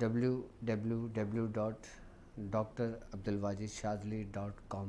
www.drabdulwajidshazli.com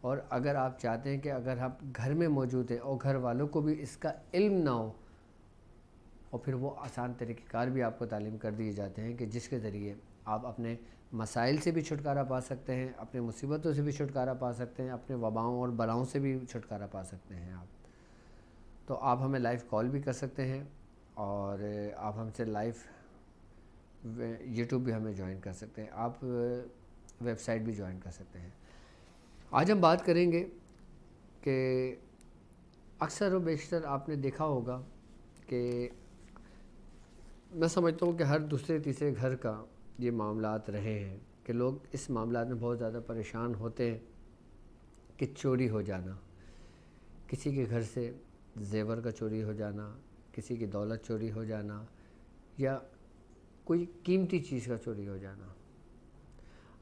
اور اگر آپ چاہتے ہیں کہ اگر آپ گھر میں موجود ہیں اور گھر والوں کو بھی اس کا علم نہ ہو، اور پھر وہ آسان طریقہ کار بھی آپ کو تعلیم کر دیے جاتے ہیں کہ جس کے ذریعے آپ اپنے مسائل سے بھی چھٹکارا پا سکتے ہیں، اپنے مصیبتوں سے بھی چھٹکارا پا سکتے ہیں، اپنے وباؤں اور بلاؤں سے بھی چھٹکارا پا سکتے ہیں آپ، تو آپ ہمیں لائیو کال بھی کر سکتے ہیں، اور آپ ہم سے لائیو یوٹیوب بھی ہمیں جوائن کر سکتے ہیں، آپ ویب سائٹ بھی جوائن کر سکتے ہیں۔ آج ہم بات کریں گے کہ اکثر و بیشتر آپ نے دیکھا ہوگا کہ میں سمجھتا ہوں کہ ہر دوسرے تیسرے گھر کا یہ معاملات رہے ہیں کہ لوگ اس معاملات میں بہت زیادہ پریشان ہوتے ہیں کہ چوری ہو جانا، کسی کے گھر سے زیور کا چوری ہو جانا، کسی کی دولت چوری ہو جانا، یا کوئی قیمتی چیز کا چوری ہو جانا۔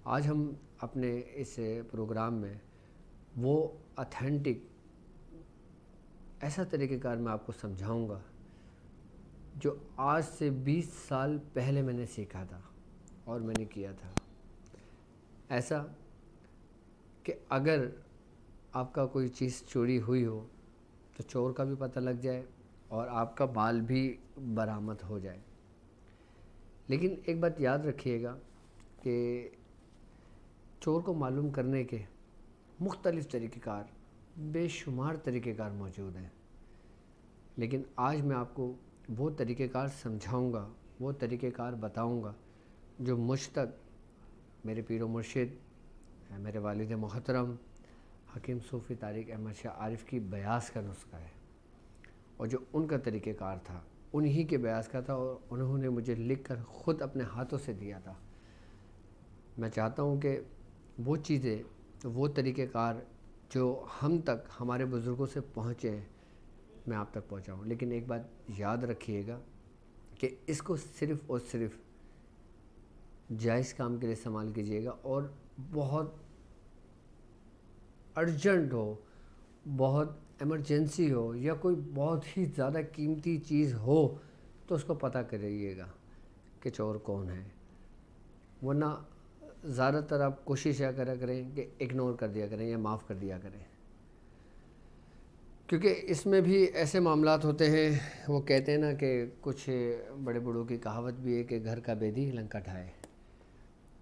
آج ہم اپنے اس پروگرام میں وہ اتھینٹک ایسا طریقہ کار میں آپ کو سمجھاؤں گا جو آج سے 20 سال پہلے میں نے سیکھا تھا اور میں نے کیا تھا، ایسا کہ اگر آپ کا کوئی چیز چوری ہوئی ہو تو چور کا بھی پتہ لگ جائے اور آپ کا مال بھی برآمد ہو جائے۔ لیکن ایک بات یاد رکھیے گا کہ چور کو معلوم کرنے کے مختلف طریقہ کار، بے شمار طریقہ کار موجود ہیں، لیکن آج میں آپ کو وہ طریقہ کار سمجھاؤں گا، وہ طریقہ کار بتاؤں گا جو مجھ تک میرے پیر و مرشد، میرے والد محترم حکیم صوفی طارق احمد شاہ عارف کی بیاض کا نسخہ ہے، اور جو ان کا طریقہ کار تھا انہی کے بیاض کا تھا، اور انہوں نے مجھے لکھ کر خود اپنے ہاتھوں سے دیا تھا۔ میں چاہتا ہوں کہ وہ چیزیں، وہ طریقہ کار جو ہم تک ہمارے بزرگوں سے پہنچے ہیں، میں آپ تک پہنچاؤں۔ لیکن ایک بات یاد رکھیے گا کہ اس کو صرف اور صرف جائز کام کے لیے استعمال کیجیے گا، اور بہت ارجنٹ ہو، بہت ایمرجنسی ہو، یا کوئی بہت ہی زیادہ قیمتی چیز ہو تو اس کو پتہ کریے گا کہ چور کون ہے، ورنہ زیادہ تر آپ کوشش یا کرا کریں کہ اگنور کر دیا کریں یا معاف کر دیا کریں، کیونکہ اس میں بھی ایسے معاملات ہوتے ہیں۔ وہ کہتے ہیں نا کہ کچھ بڑے بڑوں کی کہاوت بھی ہے کہ گھر کا بیدی لنکا ٹھائے،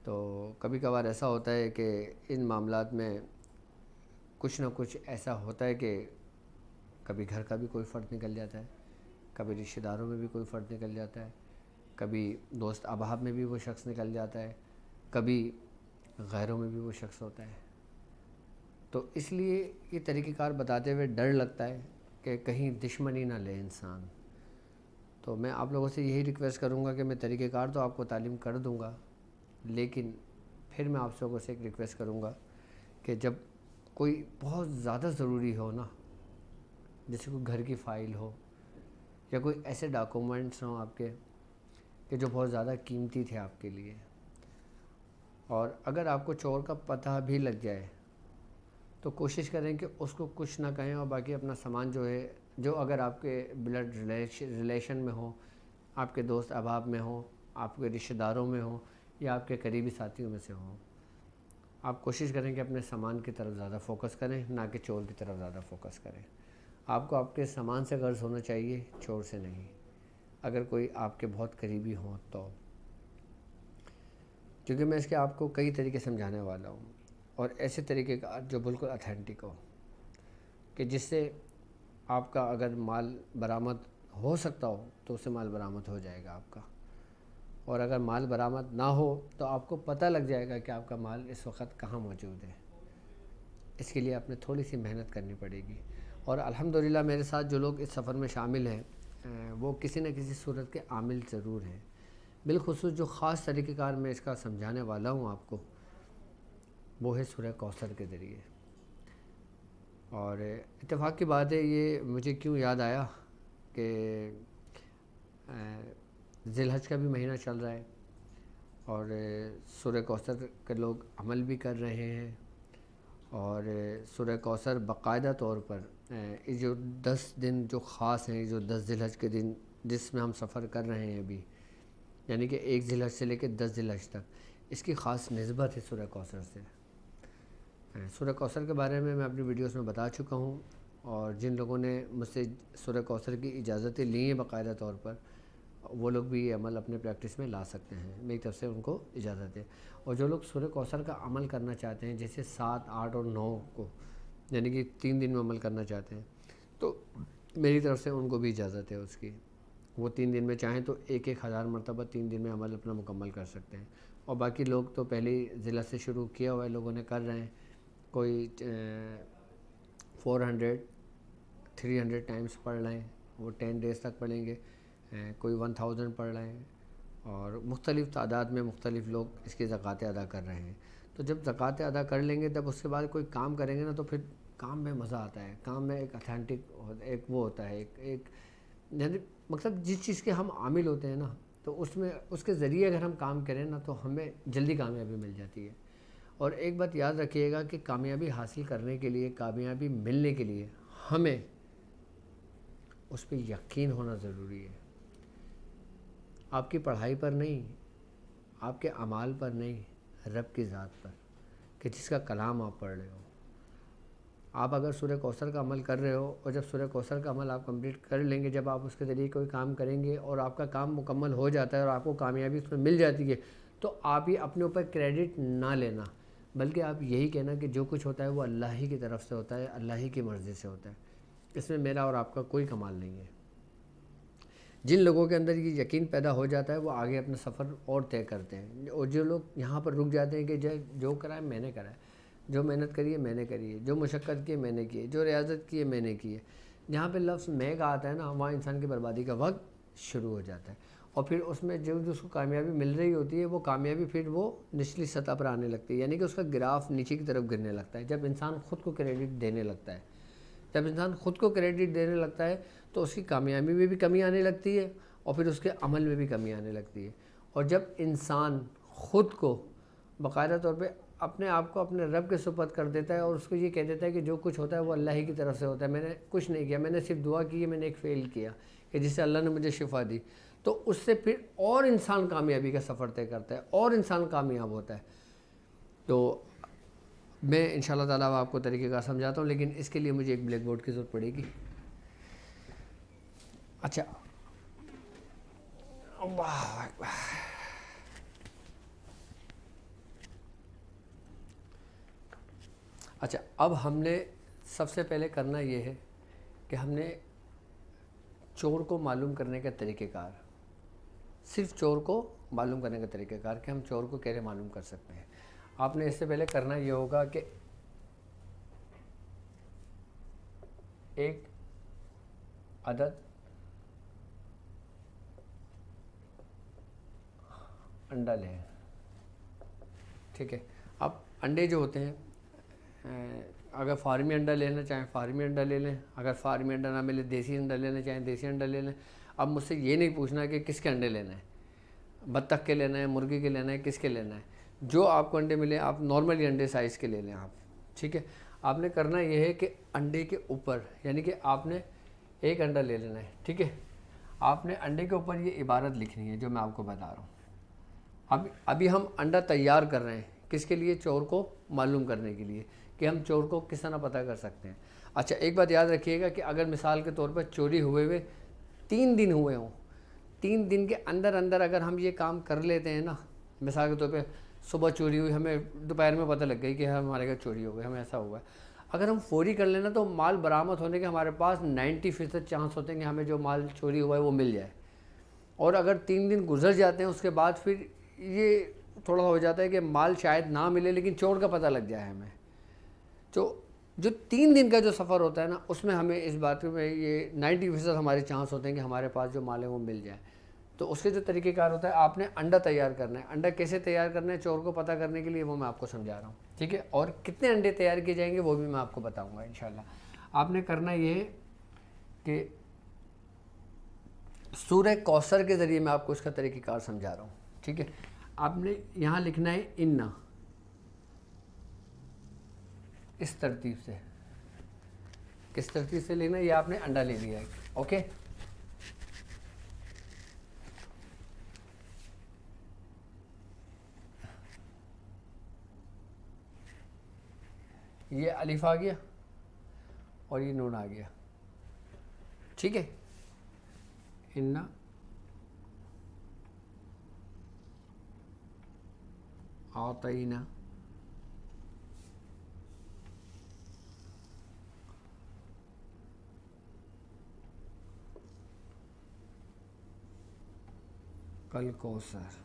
تو کبھی کبھار ایسا ہوتا ہے کہ ان معاملات میں کچھ نہ کچھ ایسا ہوتا ہے کہ کبھی گھر کا بھی کوئی فرد نکل جاتا ہے، کبھی رشتہ داروں میں بھی کوئی فرد نکل جاتا ہے، کبھی دوست احباب میں بھی وہ شخص نکل جاتا ہے، کبھی غیروں میں بھی وہ شخص ہوتا ہے۔ تو اس لیے یہ طریقہ کار بتاتے ہوئے ڈر لگتا ہے کہ کہیں دشمنی نہ لے انسان۔ تو میں آپ لوگوں سے یہی ریکویسٹ کروں گا کہ میں طریقہ کار تو آپ کو تعلیم کر دوں گا، لیکن پھر میں آپ لوگوں سے ایک ریکویسٹ کروں گا کہ جب کوئی بہت زیادہ ضروری ہو نا، جیسے کوئی گھر کی فائل ہو یا کوئی ایسے ڈاکومنٹس ہوں آپ کے کہ جو بہت زیادہ قیمتی تھے آپ کے لیے، اور اگر آپ کو چور کا پتہ بھی لگ جائے تو کوشش کریں کہ اس کو کچھ نہ کہیں، اور باقی اپنا سامان جو ہے، جو اگر آپ کے بلڈ ریلیشن میں ہو، آپ کے دوست احباب میں ہوں، آپ کے رشتہ داروں میں ہوں، یا آپ کے قریبی ساتھیوں میں سے ہوں، آپ کوشش کریں کہ اپنے سامان کی طرف زیادہ فوکس کریں، نہ کہ چور کی طرف زیادہ فوکس کریں۔ آپ کو آپ کے سامان سے غرض ہونا چاہیے، چور سے نہیں، اگر کوئی آپ کے بہت قریبی ہوں تو، کیونکہ میں اس کے آپ کو کئی طریقے سمجھانے والا ہوں، اور ایسے طریقے کا جو بالکل اتھینٹک ہو، کہ جس سے آپ کا اگر مال برآمد ہو سکتا ہو تو اس سے مال برآمد ہو جائے گا آپ کا، اور اگر مال برآمد نہ ہو تو آپ کو پتہ لگ جائے گا کہ آپ کا مال اس وقت کہاں موجود ہے۔ اس کے لیے آپ نے تھوڑی سی محنت کرنی پڑے گی، اور الحمدللہ میرے ساتھ جو لوگ اس سفر میں شامل ہیں وہ کسی نہ کسی صورت کے عامل ضرور ہیں۔ بالخصوص جو خاص طریقہ کار میں اس کا سمجھانے والا ہوں آپ کو، وہ ہے سورہ کوثر کے ذریعے۔ اور اتفاق کی بات ہے، یہ مجھے کیوں یاد آیا کہ ذی الحج کا بھی مہینہ چل رہا ہے، اور سورہ کوثر کے لوگ عمل بھی کر رہے ہیں، اور سورہ کوثر باقاعدہ طور پر یہ جو 10 دن جو خاص ہیں، جو 10 ذی الحج کے دن جس میں ہم سفر کر رہے ہیں ابھی، یعنی کہ 1 ذی الحج سے لے کے 10 ذی الحج تک، اس کی خاص نسبت ہے سورہ کوثر سے۔ سورہ کوثر کے بارے میں اپنی ویڈیوز میں بتا چکا ہوں، اور جن لوگوں نے مجھ سے سورہ کوثر کی اجازتیں لی ہیں باقاعدہ طور پر، وہ لوگ بھی یہ عمل اپنے پریکٹس میں لا سکتے ہیں، میری طرف سے ان کو اجازت ہے۔ اور جو لوگ سورہ کوثر کا عمل کرنا چاہتے ہیں، جیسے 7، 8 اور 9 کو، یعنی کہ 3 دن میں عمل کرنا چاہتے ہیں، تو میری طرف سے ان کو بھی اجازت ہے اس کی۔ وہ 3 دن میں چاہیں تو 1,000 مرتبہ 3 دن میں عمل اپنا مکمل کر سکتے ہیں۔ اور باقی لوگ تو پہلی ضلع سے شروع کیا ہوا ہے، لوگوں نے کر رہے ہیں، کوئی 400 300 ٹائمز پڑھ رہے ہیں، وہ 10 ڈیز تک پڑھیں گے، کوئی 1000 پڑھ رہے ہیں، اور مختلف تعداد میں مختلف لوگ اس کی زکوٰۃ ادا کر رہے ہیں۔ تو جب زکوٰۃ ادا کر لیں گے، تب اس کے بعد کوئی کام کریں گے نا، تو پھر کام میں مزہ آتا ہے، کام میں ایک اتھینٹک ایک وہ ہوتا ہے، ایک یعنی مقصد جس چیز کے ہم عامل ہوتے ہیں نا، تو اس میں اس کے ذریعے اگر ہم کام کریں نا، تو ہمیں جلدی کامیابی مل جاتی ہے۔ اور ایک بات یاد رکھیے گا کہ کامیابی حاصل کرنے کے لیے، کامیابی ملنے کے لیے ہمیں اس پہ یقین ہونا ضروری ہے۔ آپ کی پڑھائی پر نہیں، آپ کے اعمال پر نہیں، رب کی ذات پر، کہ جس کا کلام آپ پڑھ رہے ہو۔ آپ اگر سورہ کوثر کا عمل کر رہے ہو، اور جب سورہ کوثر کا عمل آپ کمپلیٹ کر لیں گے، جب آپ اس کے ذریعے کوئی کام کریں گے اور آپ کا کام مکمل ہو جاتا ہے اور آپ کو کامیابی اس میں مل جاتی ہے، تو آپ یہ اپنے اوپر کریڈٹ نہ لینا، بلکہ آپ یہی کہنا کہ جو کچھ ہوتا ہے وہ اللہ ہی کی طرف سے ہوتا ہے، اللہ ہی کی مرضی سے ہوتا ہے، اس میں میرا اور آپ کا کوئی کمال نہیں ہے۔ جن لوگوں کے اندر یہ یقین پیدا ہو جاتا ہے، وہ آگے اپنا سفر اور طے کرتے ہیں، اور جو لوگ یہاں پر رک جاتے ہیں کہ جو کرا ہے میں نے کرا ہے، جو محنت کری ہے میں نے کری ہے، جو مشقت کی ہے میں نے کی ہے، جو ریاضت کی ہے میں نے کی ہے، جہاں پہ لفظ میں کا آتا ہے نا، وہاں انسان کی بربادی کا وقت شروع ہو جاتا ہے۔ اور پھر اس میں جو اس کو کامیابی مل رہی ہوتی ہے، وہ کامیابی پھر وہ نچلی سطح پر آنے لگتی ہے، یعنی کہ اس کا گراف نیچے کی طرف گرنے لگتا ہے، جب انسان خود کو کریڈٹ دینے لگتا ہے۔ جب انسان خود کو کریڈٹ دینے لگتا ہے، تو اس کی کامیابی میں بھی کمی آنے لگتی ہے، اور پھر اس کے عمل میں بھی کمی آنے لگتی ہے۔ اور جب انسان خود کو باقاعدہ طور پہ اپنے آپ کو اپنے رب کے سپرد کر دیتا ہے، اور اس کو یہ کہہ دیتا ہے کہ جو کچھ ہوتا ہے وہ اللہ ہی کی طرف سے ہوتا ہے، میں نے کچھ نہیں کیا، میں نے صرف دعا کی ہے، میں نے ایک فعل کیا کہ جس سے اللہ نے مجھے شفا دی، تو اس سے پھر اور انسان کامیابی کا سفر طے کرتا ہے، اور انسان کامیاب ہوتا ہے۔ تو میں انشاءاللہ تعالیٰ آپ کو طریقہ کار سمجھاتا ہوں، لیکن اس کے لیے مجھے ایک بلیک بورڈ کی ضرورت پڑے گی۔ اچھا، اللہ اکبر۔ اچھا، اب ہم نے سب سے پہلے کرنا یہ ہے کہ ہم نے چور کو معلوم کرنے کا طریقہ کار، صرف چور کو معلوم کرنے کا طریقہ کار کہ ہم چور کو کیسے معلوم کر سکتے ہیں۔ آپ نے اس سے پہلے کرنا یہ ہوگا کہ ایک عدد انڈا لیں، ٹھیک ہے۔ اب انڈے جو ہوتے ہیں، اگر فارمی انڈا لینا چاہیں فارمی انڈا لے لیں، اگر فارمی انڈا نہ ملے دیسی انڈا لینا چاہیں دیسی انڈا لے لیں۔ اب مجھ سے یہ نہیں پوچھنا کہ کس کے انڈے لینا ہے، بطخ کے لینا ہے، مرغی کے لینا ہے، کس کے لینا ہے، جو آپ کو انڈے ملے آپ نارملی انڈے سائز کے لے لیں آپ، ٹھیک ہے۔ آپ نے کرنا یہ ہے کہ انڈے کے اوپر، یعنی کہ آپ نے ایک انڈا لے لینا ہے، ٹھیک ہے۔ آپ نے انڈے کے اوپر یہ عبارت لکھنی ہے جو میں آپ کو بتا رہا ہوں۔ ابھی ہم انڈا تیار کر رہے ہیں، کس کے لیے؟ چور کو معلوم کرنے کے لیے کہ ہم چور کو کس طرح پتہ کر سکتے ہیں۔ اچھا، ایک بات یاد رکھیے گا کہ اگر مثال کے طور پر چوری ہوئے 3 دن ہوئے ہوں، 3 دن کے اندر اندر اگر ہم یہ کام کر لیتے ہیں نا، مثال کے طور پہ صبح چوری ہوئی، ہمیں دوپہر میں پتہ لگ گئی کہ ہمارے گھر چوری ہو گئی، ہمیں ایسا ہوا ہے، اگر ہم فوری کر لینا تو مال برآمد ہونے کے ہمارے پاس 90% چانس ہوتے ہیں کہ ہمیں جو مال چوری ہوا ہے وہ مل جائے۔ اور اگر 3 دن گزر جاتے ہیں، اس کے بعد پھر یہ تھوڑا ہو جاتا ہے کہ مال شاید نہ ملے لیکن چور کا پتہ لگ جائے ہمیں۔ تو جو 3 دن کا جو سفر ہوتا ہے نا، اس میں ہمیں اس بات میں یہ 90% ہمارے چانس ہوتے ہیں کہ ہمارے پاس جو مال ہے وہ مل جائے۔ تو اس کے جو طریقہ کار ہوتا ہے، آپ نے انڈا تیار کرنا ہے۔ انڈا کیسے تیار کرنا ہے چور کو پتہ کرنے کے لیے، وہ میں آپ کو سمجھا رہا ہوں، ٹھیک ہے۔ اور کتنے انڈے تیار کیے جائیں گے وہ بھی میں آپ کو بتاؤں گا انشاءاللہ۔ آپ نے کرنا یہ ہے کہ سورہ کوثر کے ذریعے میں آپ کو اس کا طریقہ کار سمجھا رہا ہوں، ٹھیک ہے۔ آپ نے یہاں لکھنا ہے انا، اس ترتیب سے، کس ترتیب سے لینا ہے؟ یہ آپ نے انڈا لے لیا ہے، اوکے۔ یہ الف آ گیا اور یہ نون آ گیا. ٹھیک ہے, انا اعطینا کل کوثر.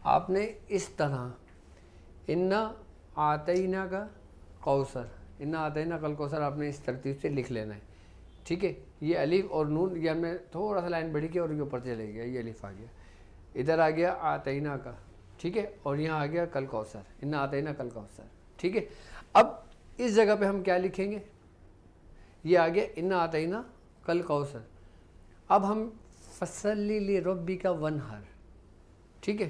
آپ نے اس طرح انا آتینا کا کوثر, انا آتینا کل کوثر آپ نے اس ترتیب سے لکھ لینا ہے. ٹھیک ہے, یہ الف اور نون یہ ہم نے تھوڑا سا لائن بڑھی کی اور یہ اوپر چلے گیا, یہ الف آ گیا, ادھر آ گیا آتینا کا. ٹھیک ہے, اور یہاں آ گیا کل کوثر, انا آتینا کل کوثر. ٹھیک ہے, اب اس جگہ پہ ہم کیا لکھیں گے, یہ آ گیا انا آتینا کل کوثر. اب ہم فصلی لربک ونحر. ٹھیک ہے,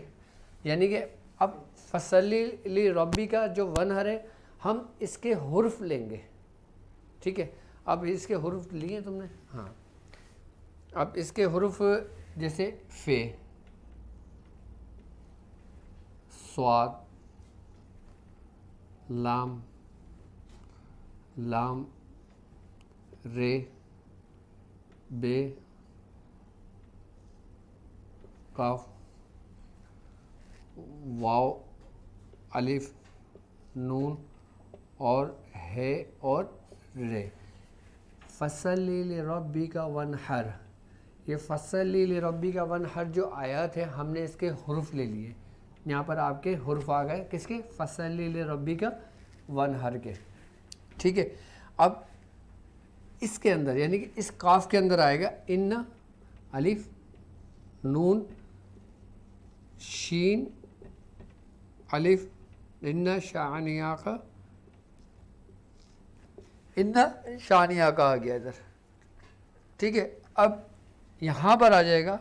یعنی کہ اب فصلی لربک کا جو ونحر ہے ہم اس کے حرف لیں گے. ٹھیک ہے, اب اس کے حرف لیے تم نے, ہاں, اب اس کے حرف جیسے فے, صاد, لام, لام, رے, بے, کاف, واو, الف, نون اور ہے اور رے. فصلی لربک ونحر, یہ فصلی لربک ونحر جو آیات ہے ہم نے اس کے حرف لے لیے. یہاں پر آپ کے حرف آ گئے کس کے, فصلی لربک ونحر کے. ٹھیک ہے, اب اس کے اندر یعنی کہ اس کاف کے اندر آئے گا ان, الف, نون, شین, الف, ان شانیہ کا, ان شانیہ کا آ گیا ادھر. ٹھیک ہے, اب یہاں پر آ جائے گا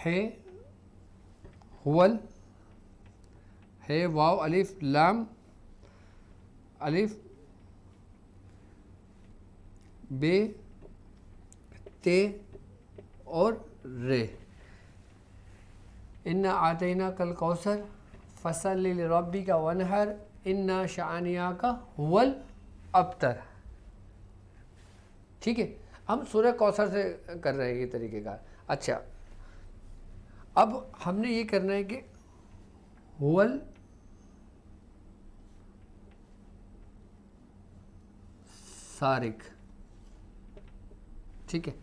ہے, ہول, ہے, واو, الف, لام, الف, بے, تے اور رے. انا آتینا کل کوثر فصلی لربک ونحر انا شانیاک هو الابتر. ٹھیک ہے, ہم سورہ کوثر سے کر رہے ہیں یہ طریقہ کار. اچھا, اب ہم نے یہ کرنا ہے کہ هو السارق. ٹھیک ہے,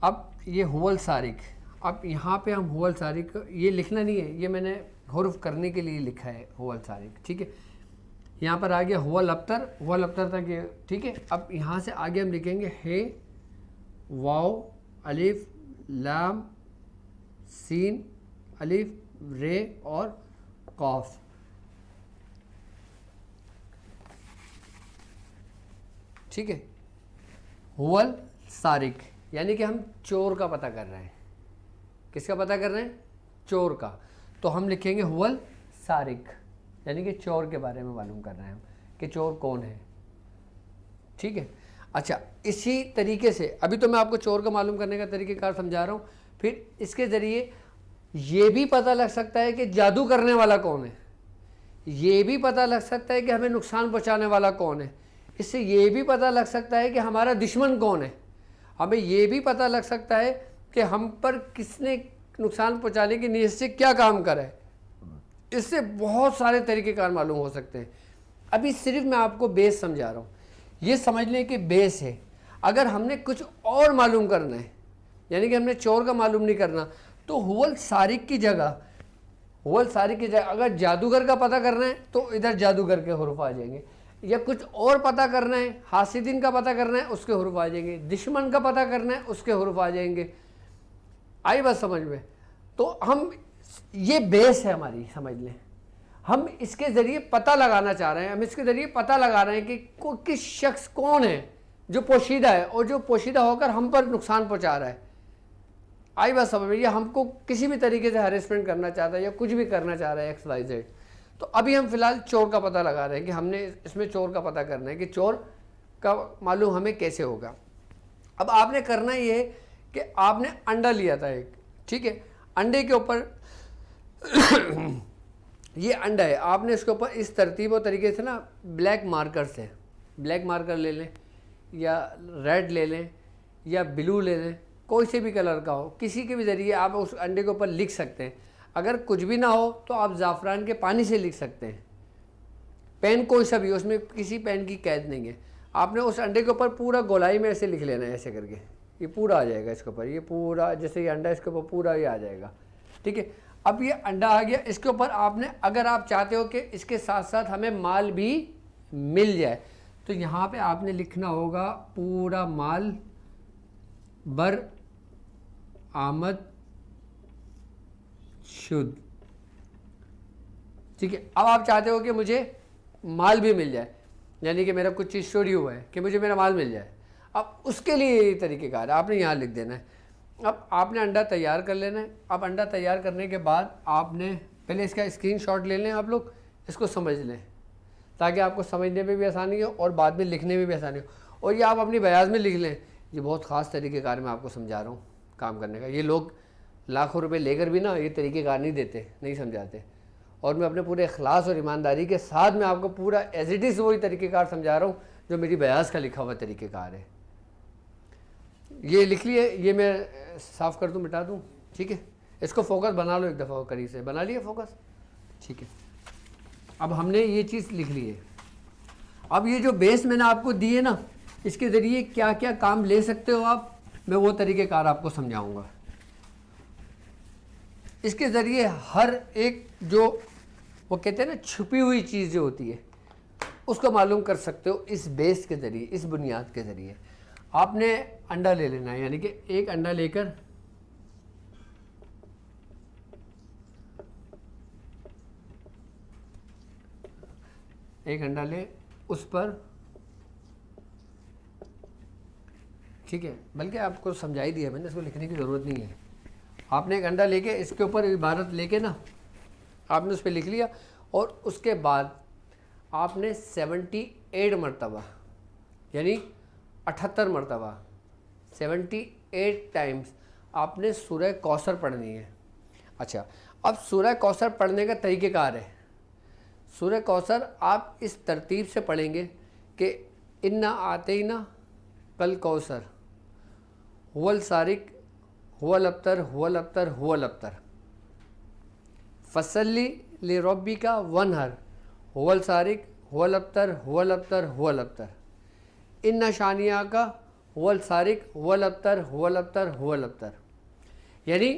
اب یہ هو السارق, اب یہاں پہ ہم هو السارق یہ لکھنا نہیں ہے, یہ میں نے حرف کرنے کے لیے لکھا ہے هو السارق. ٹھیک ہے, یہاں پر آ گیا هو الابتر, هو الابتر تک یہ. ٹھیک ہے, اب یہاں سے آگے ہم لکھیں گے ہے, واو, الف, لام, سین, الف, رے اور قاف. ٹھیک ہے, هو السارق یعنی کہ ہم چور کا پتہ کر رہے ہیں. کس کا پتہ کر رہے ہیں, چور کا. تو ہم لکھیں گے هو السارق یعنی کہ چور کے بارے میں معلوم کر رہے ہیں ہم کہ چور کون ہے. ٹھیک ہے, اچھا, اسی طریقے سے ابھی تو میں آپ کو چور کا معلوم کرنے کا طریقہ کار سمجھا رہا ہوں. پھر اس کے ذریعے یہ بھی پتہ لگ سکتا ہے کہ جادو کرنے والا کون ہے, یہ بھی پتہ لگ سکتا ہے کہ ہمیں نقصان پہنچانے والا کون ہے, اس سے یہ بھی پتہ لگ سکتا ہے کہ ہمارا دشمن کون ہے, ہمیں یہ بھی پتہ لگ سکتا ہے کہ ہم پر کس نے نقصان پہنچانے کی نیت سے کیا کام کرا ہے. اس سے بہت سارے طریقہ کار معلوم ہو سکتے ہیں. ابھی صرف میں آپ کو بیس سمجھا رہا ہوں, یہ سمجھ لیں کہ بیس ہے. اگر ہم نے کچھ اور معلوم کرنا ہے یعنی کہ ہم نے چور کا معلوم نہیں کرنا تو هو السارق کی جگہ, هو السارق کی جگہ اگر جادوگر کا پتہ کرنا ہے تو ادھر جادوگر کے حروف آ جائیں گے, یا کچھ اور پتہ کرنا ہے, حاسدین کا پتہ کرنا ہے اس کے حروف آ جائیں گے, دشمن کا پتہ کرنا ہے اس کے حروف آ جائیں گے. آئی بات سمجھ میں؟ تو ہم یہ بیس ہے ہماری, سمجھ لیں ہم اس کے ذریعے پتہ لگانا چاہ رہے ہیں, ہم اس کے ذریعے پتہ لگا رہے ہیں کہ کس شخص کون ہے جو پوشیدہ ہے اور جو پوشیدہ ہو کر ہم پر نقصان پہنچا رہا ہے. آئی بات سمجھ میں؟ یہ ہم کو کسی بھی طریقے سے ہیرسمنٹ کرنا چاہتا ہے یا کچھ بھی کرنا چاہ رہا ہے ایکس وائی زیڈ. تو ابھی ہم فی الحال چور کا پتہ لگا رہے ہیں کہ ہم نے اس میں چور کا پتہ کرنا ہے کہ چور کا معلوم ہمیں کیسے ہوگا؟ اب آپ نے کرنا یہ ہے کہ آپ نے انڈا لیا تھا ایک، ٹھیک ہے، انڈے کے اوپر یہ انڈا ہے، آپ نے اس کے اوپر اس ترتیب و طریقے سے نا بلیک مارکر سے، بلیک مارکر لے لیں یا ریڈ لے لیں یا بلو لے لیں، کوئی سے بھی کلر کا ہو، کسی کے بھی ذریعے آپ اس انڈے کے اوپر لکھ سکتے ہیں۔ اگر کچھ بھی نہ ہو تو آپ زعفران کے پانی سے لکھ سکتے ہیں، پین کوئی سا بھی، اس میں کسی پین کی قید نہیں ہے۔ آپ نے اس انڈے کے اوپر پورا گولائی میں ایسے لکھ لینا ہے، ایسے کر کے یہ پورا آ جائے گا اس کے اوپر، یہ پورا جیسے یہ انڈا اس کے اوپر پورا یہ آ جائے گا، ٹھیک ہے۔ اب یہ انڈا آ گیا، اس کے اوپر آپ نے، اگر آپ چاہتے ہو کہ اس کے ساتھ ساتھ ہمیں مال بھی مل جائے تو یہاں پہ آپ نے لکھنا ہوگا پورا مال بر آمد شد، ٹھیک ہے۔ اب آپ چاہتے ہو کہ مجھے مال بھی مل جائے، یعنی کہ میرا کچھ چیز چوری ہوا ہے کہ مجھے میرا مال مل جائے، اب اس کے لیے یہ طریقہ کار ہے، آپ نے یہاں لکھ دینا ہے۔ اب آپ نے انڈا تیار کر لینا ہے۔ اب انڈا تیار کرنے کے بعد آپ نے پہلے اس کا اسکرین شاٹ لے لیں، آپ لوگ اس کو سمجھ لیں تاکہ آپ کو سمجھنے میں بھی آسانی ہو اور بعد میں لکھنے میں بھی آسانی ہو، اور یہ آپ اپنی بیاض میں لکھ لیں۔ یہ بہت خاص طریقہ کار میں آپ کو سمجھا رہا ہوں کام کرنے کا، یہ لوگ لاکھوں روپے لے کر بھی نا یہ طریقہ کار نہیں دیتے، نہیں سمجھاتے، اور میں اپنے پورے اخلاص اور ایمانداری کے ساتھ میں آپ کو پورا ایز اٹ از وہی طریقہ کار سمجھا رہا ہوں جو میری بیاض کا لکھا ہوا طریقہ کار ہے۔ یہ لکھ لیے، یہ میں صاف کر دوں، مٹا دوں، ٹھیک ہے۔ اس کو فوکس بنا لو ایک دفعہ قریب سے، بنا لیا فوکس، ٹھیک ہے۔ اب ہم نے یہ چیز لکھ لی ہے۔ اب یہ جو بیس میں نے آپ کو دی ہے نا، اس کے ذریعے کیا کیا کام لے سکتے ہو آپ، میں وہ طریقہ کار آپ کو سمجھاؤں گا۔ اس کے ذریعے ہر ایک جو وہ کہتے ہیں نا چھپی ہوئی چیز جو ہوتی ہے اس کو معلوم کر سکتے ہو اس بیس کے ذریعے، اس بنیاد کے ذریعے۔ آپ نے انڈا لے لینا ہے، یعنی کہ ایک انڈا لے کر ایک انڈا لے، اس پر، ٹھیک ہے، بلکہ آپ کو سمجھا ہی دیا میں نے، اس کو لکھنے کی ضرورت نہیں ہے۔ آپ نے ایک انڈا لے کے اس کے اوپر عبارت لے کے نا آپ نے اس پہ لکھ لیا، اور اس کے بعد آپ نے 78 مرتبہ، یعنی 78 مرتبہ 78 ٹائمز آپ نے سورہ کوثر پڑھنی ہے۔ اچھا، اب سورہ کوثر پڑھنے کا طریقہ کار ہے، سورہ کوثر آپ اس ترتیب سے پڑھیں گے کہ انا آتینا کل کوثر، هو السارق، هو الابتر، هو الابتر، هو الابتر، فصلی لربک وانحر، هو السارق، هو الابتر، هو الابتر، هو الابتر، ان شانیاک هو السارق، هو الابتر، هو الابتر، هو الابتر۔ یعنی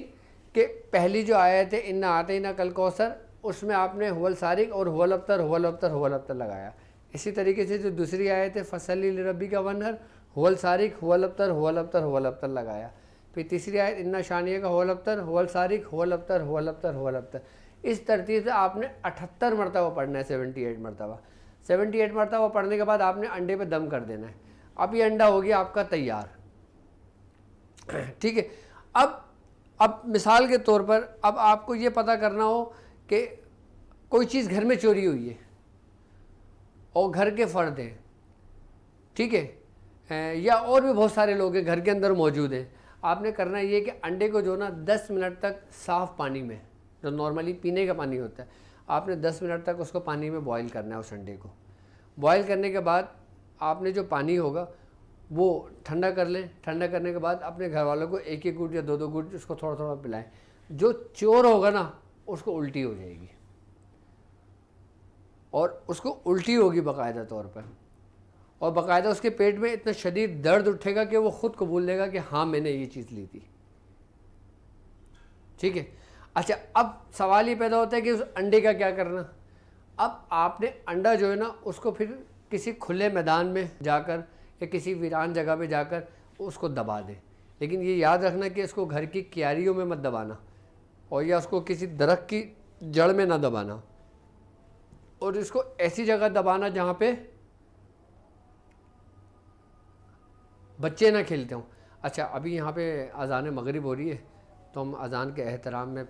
کہ پہلی جو آیت ہے انا آتینا کل کوثر، اس میں آپ نے هو السارق اور هو الابتر، هو الابتر، هو الابتر لگایا۔ اسی طریقے سے جو دوسری آیت ہے فصلی لربک وانحر، هو السارق، هو الابتر، هو الابتر، هو الابتر لگایا۔ پھر تیسری آیت ان شانیہ کا هو الابتر، هو السارق، هو الابتر، هو الابتر، هو الابتر۔ اس ترتیب سے آپ نے 78 مرتبہ پڑھنا ہے، 78 مرتبہ۔ 78 مرتبہ پڑھنے کے بعد آپ نے انڈے پہ دم کر دینا ہے۔ اب یہ انڈا ہو گیا آپ کا تیار، ٹھیک ہے۔ اب مثال کے طور پر اب آپ کو یہ پتہ کرنا ہو کہ کوئی چیز گھر میں چوری ہوئی ہے اور گھر کے فرد ہیں، ٹھیک ہے، یا اور بھی بہت سارے لوگ ہیں گھر کے اندر موجود ہیں، آپ نے کرنا یہ کہ انڈے کو جو نا 10 منٹ تک صاف پانی میں، جو نارملی پینے کا پانی ہوتا ہے، آپ نے 10 منٹ تک اس کو پانی میں بوائل کرنا ہے۔ اس انڈے کو بوائل کرنے کے بعد آپ نے جو پانی ہوگا وہ ٹھنڈا کر لیں، ٹھنڈا کرنے کے بعد اپنے گھر والوں کو ایک ایک گھونٹ یا دو گھونٹ اس کو تھوڑا تھوڑا پلائیں۔ جو چور ہوگا نا اس کو الٹی ہو جائے گی، اور اس کو الٹی ہوگی باقاعدہ طور پر، اور باقاعدہ اس کے پیٹ میں اتنا شدید درد اٹھے گا کہ وہ خود قبول لے گا کہ ہاں میں نے یہ چیز لی تھی، ٹھیک ہے۔ اچھا، اب سوال یہ پیدا ہوتا ہے کہ اس انڈے کا کیا کرنا۔ اب آپ نے انڈا جو ہے نا اس کو پھر کسی کھلے میدان میں جا کر یا کسی ویران جگہ پہ جا کر اس کو دبا دیں، لیکن یہ یاد رکھنا کہ اس کو گھر کی کیاریوں میں مت دبانا، اور یا اس کو کسی درخت کی جڑ میں نہ دبانا، اور اس کو ایسی جگہ دبانا جہاں پہ بچے نہ کھیلتے ہوں۔ اچھا، ابھی یہاں پہ اذان مغرب ہو رہی ہے تو ہم اذان کے احترام میں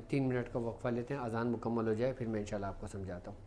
3 منٹ کا وقفہ لیتے ہیں، اذان مکمل ہو جائے پھر میں انشاءاللہ آپ کو سمجھاتا ہوں۔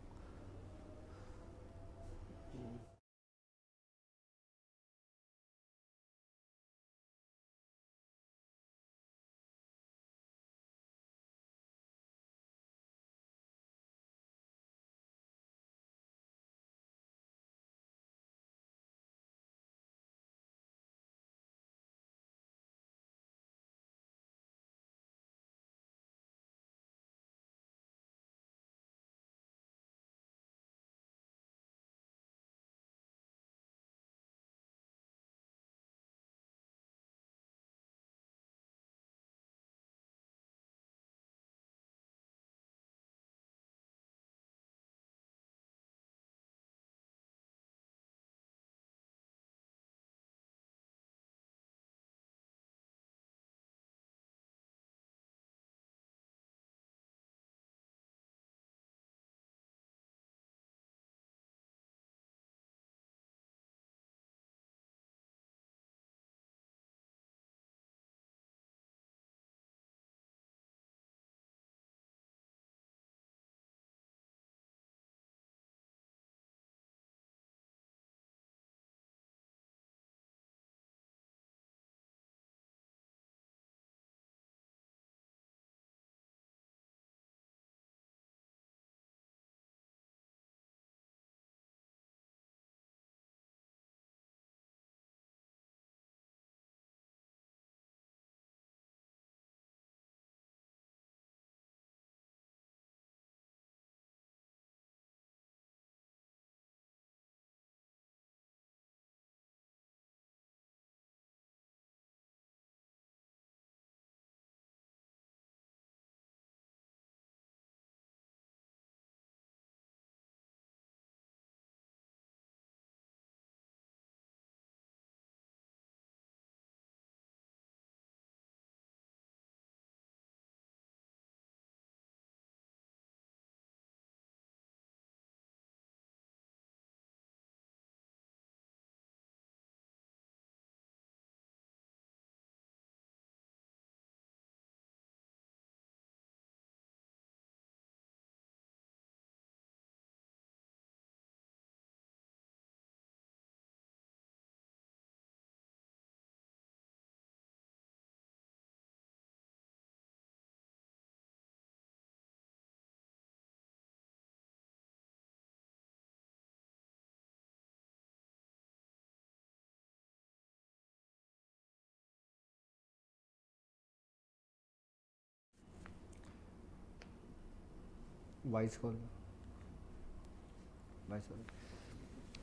وائس کال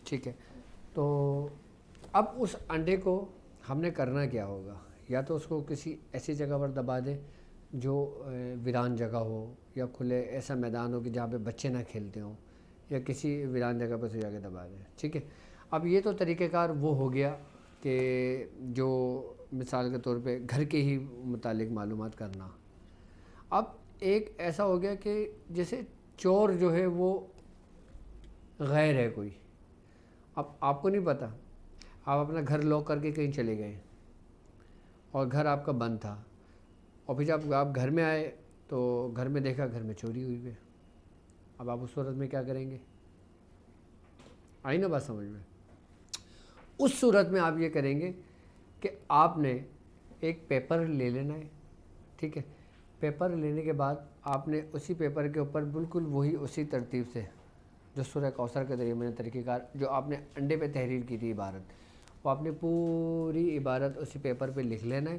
ٹھیک ہے. تو اب اس انڈے کو ہم نے کرنا کیا ہوگا, یا تو اس کو کسی ایسی جگہ پر دبا دیں جو ویران جگہ ہو, یا کھلے ایسا میدان ہو کہ جہاں پہ بچے نہ کھیلتے ہوں, یا کسی ویران جگہ پر سے جا کے دبا دیں. ٹھیک ہے. اب یہ تو طریقہ کار وہ ہو گیا کہ جو مثال کے طور پہ گھر کے ہی متعلق معلومات کرنا. اب ایک ایسا ہو گیا کہ جیسے چور جو ہے وہ غیر ہے کوئی, اب آپ کو نہیں پتہ, آپ اپنا گھر لاک کر کے کہیں چلے گئے اور گھر آپ کا بند تھا, اور پھر جب آپ گھر میں آئے تو گھر میں دیکھا گھر میں چوری ہوئی ہے. اب آپ اس صورت میں کیا کریں گے؟ آئی نا بات سمجھ میں؟ اس صورت میں آپ یہ کریں گے کہ آپ نے ایک پیپر لے لینا ہے. ٹھیک ہے. پیپر لینے کے بعد آپ نے اسی پیپر کے اوپر بالکل وہی اسی ترتیب سے جو سورہ کوثر کے ذریعے میں نے طریقہ کار جو آپ نے انڈے پہ تحریر کی تھی عبارت, وہ آپ نے پوری عبارت اسی پیپر پہ لکھ لینا ہے.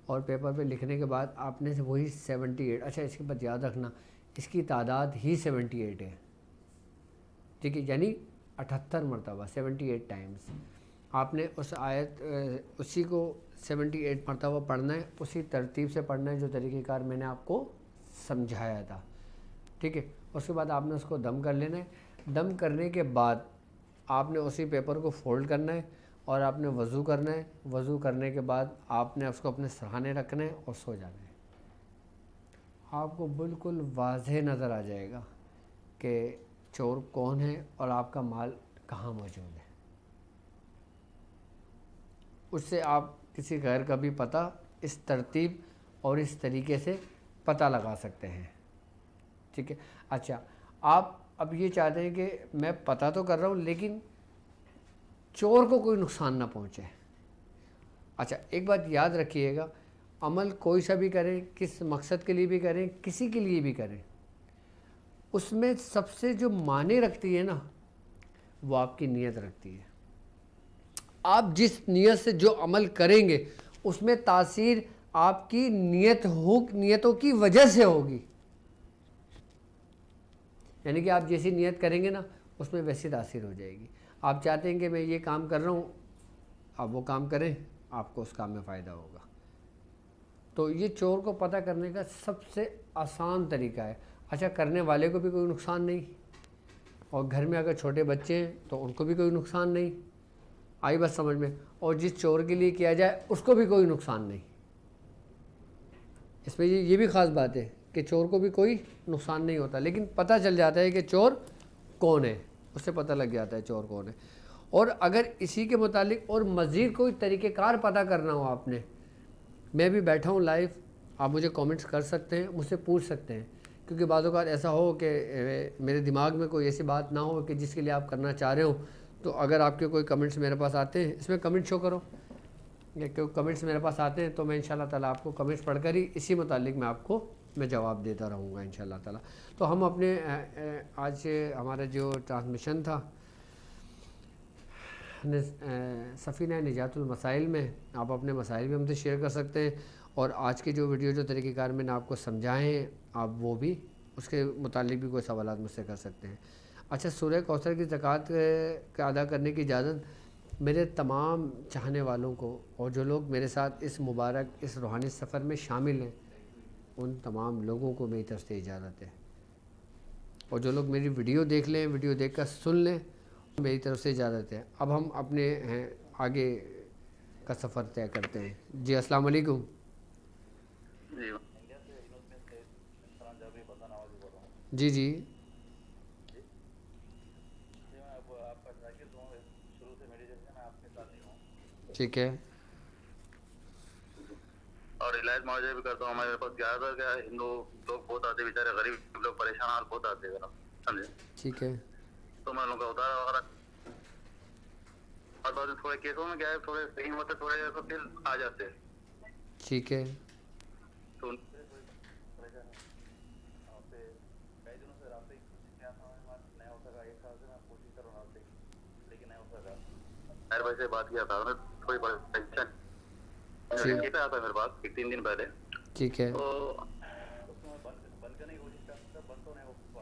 اور پیپر پہ لکھنے کے بعد آپ نے وہی 78, اچھا اس کے بعد یاد رکھنا اس کی تعداد ہی 78 ہے. ٹھیک ہے, یعنی 78 مرتبہ 78 ٹائمز آپ نے اس آیت اسی کو 78 مرتبہ پڑھنا ہے, اسی ترتیب سے پڑھنا ہے جو طریقہ کار میں نے آپ کو سمجھایا تھا. ٹھیک ہے. اس کے بعد آپ نے اس کو دم کر لینا ہے. دم کرنے کے بعد آپ نے اسی پیپر کو فولڈ کرنا ہے اور آپ نے وضو کرنا ہے. وضو کرنے کے بعد آپ نے اس کو اپنے سرہانے رکھنا ہے اور سو جانا ہے. آپ کو بالکل واضح نظر آ جائے گا کہ چور کون ہے اور آپ کا مال کہاں موجود ہے. اس سے آپ کسی غیر کا بھی پتہ اس ترتیب اور اس طریقے سے پتہ لگا سکتے ہیں. ٹھیک ہے. اچھا, آپ اب یہ چاہتے ہیں کہ میں پتہ تو کر رہا ہوں لیکن چور کو کوئی نقصان نہ پہنچے. اچھا, ایک بات یاد رکھیے گا, عمل کوئی سا بھی کریں, کس مقصد کے لیے بھی کریں, کسی کے لیے بھی کریں, اس میں سب سے جو معنی رکھتی ہے نا وہ آپ کی نیت رکھتی ہے. آپ جس نیت سے جو عمل کریں گے اس میں تاثیر آپ کی نیتوں کی وجہ سے ہوگی. یعنی کہ آپ جیسی نیت کریں گے نا اس میں ویسی تاثیر ہو جائے گی. آپ چاہتے ہیں کہ میں یہ کام کر رہا ہوں, آپ وہ کام کریں, آپ کو اس کام میں فائدہ ہوگا. تو یہ چور کو پتہ کرنے کا سب سے آسان طریقہ ہے. اچھا, کرنے والے کو بھی کوئی نقصان نہیں, اور گھر میں اگر چھوٹے بچے ہیں تو ان کو بھی کوئی نقصان نہیں. آئی بات سمجھ میں؟ اور جس چور کے لیے کیا جائے اس کو بھی کوئی نقصان نہیں. اس میں یہ بھی خاص بات ہے کہ چور کو بھی کوئی نقصان نہیں ہوتا, لیکن پتہ چل جاتا ہے کہ چور کون ہے, اس سے پتہ لگ جاتا ہے چور کون ہے. اور اگر اسی کے متعلق اور مزید کوئی طریقہ کار پتہ کرنا ہو آپ نے, میں بھی بیٹھا ہوں لائیو, آپ مجھے کامنٹس کر سکتے ہیں, مجھ سے پوچھ سکتے ہیں, کیونکہ بعض اوقات ایسا ہو کہ میرے دماغ میں کوئی ایسی بات نہ ہو کہ جس کے لیے آپ کرنا چاہ رہے ہو. تو اگر آپ کے کوئی کمنٹس میرے پاس آتے ہیں, اس میں کمنٹ شو کرو, یا کوئی کمنٹس میرے پاس آتے ہیں تو میں انشاءاللہ تعالیٰ آپ کو کمنٹس پڑھ کر ہی اسی متعلق میں جواب دیتا رہوں گا انشاءاللہ تعالیٰ. تو ہم اپنے آج ہمارا جو ٹرانسمیشن تھا سفینہ نجات المسائل میں, آپ اپنے مسائل بھی ہم سے شیئر کر سکتے ہیں, اور آج کے جو ویڈیو جو طریقہ کار میں نے آپ کو سمجھائے ہیں آپ وہ بھی اس کے متعلق بھی کوئی سوالات مجھ سے کر سکتے ہیں. اچھا, سورہ کوثر کی زکوٰۃ کا ادا کرنے کی اجازت میرے تمام چاہنے والوں کو, اور جو لوگ میرے ساتھ اس مبارک اس روحانی سفر میں شامل ہیں ان تمام لوگوں کو میری طرف سے اجازت ہے. اور جو لوگ میری ویڈیو دیکھ لیں, ویڈیو دیکھ کر سن لیں, میری طرف سے اجازت ہے. اب ہم اپنے آگے کا سفر طے کرتے ہیں. جی السلام علیکم. جی جی ٹھیک ہے. اور علاج معاوضہ بھی کرتا ہوں. ہمارے پاس زیادہ تر کیا ہندو لوگ بہت آتے, بیچارے غریب لوگ پریشان حال بہت آتے ہیں, سمجھے. ٹھیک ہے. تو میں ان کا اتارا وغیرہ, اور بعد تھوڑے کیسوں میں کیا ہے تھوڑے صحیح ہوتے, تھوڑے تو پھر آ جاتے ہیں. ٹھیک ہے. تو کئی دنوں سے رابطے کیا تھا, نہیں ہو سکا. ایک سال سے میں کوشش کر رہا ہوں لیکن نہیں ہو سکا. خیر بھائی سے بات کیا تھا, تھوڑی پریشانی پہ آتا میرے پاس 3 دن پہلے. ٹھیک ہے. تو بند کرنے کی کوشش کرتا, بند تو نہیں ہو پا.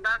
10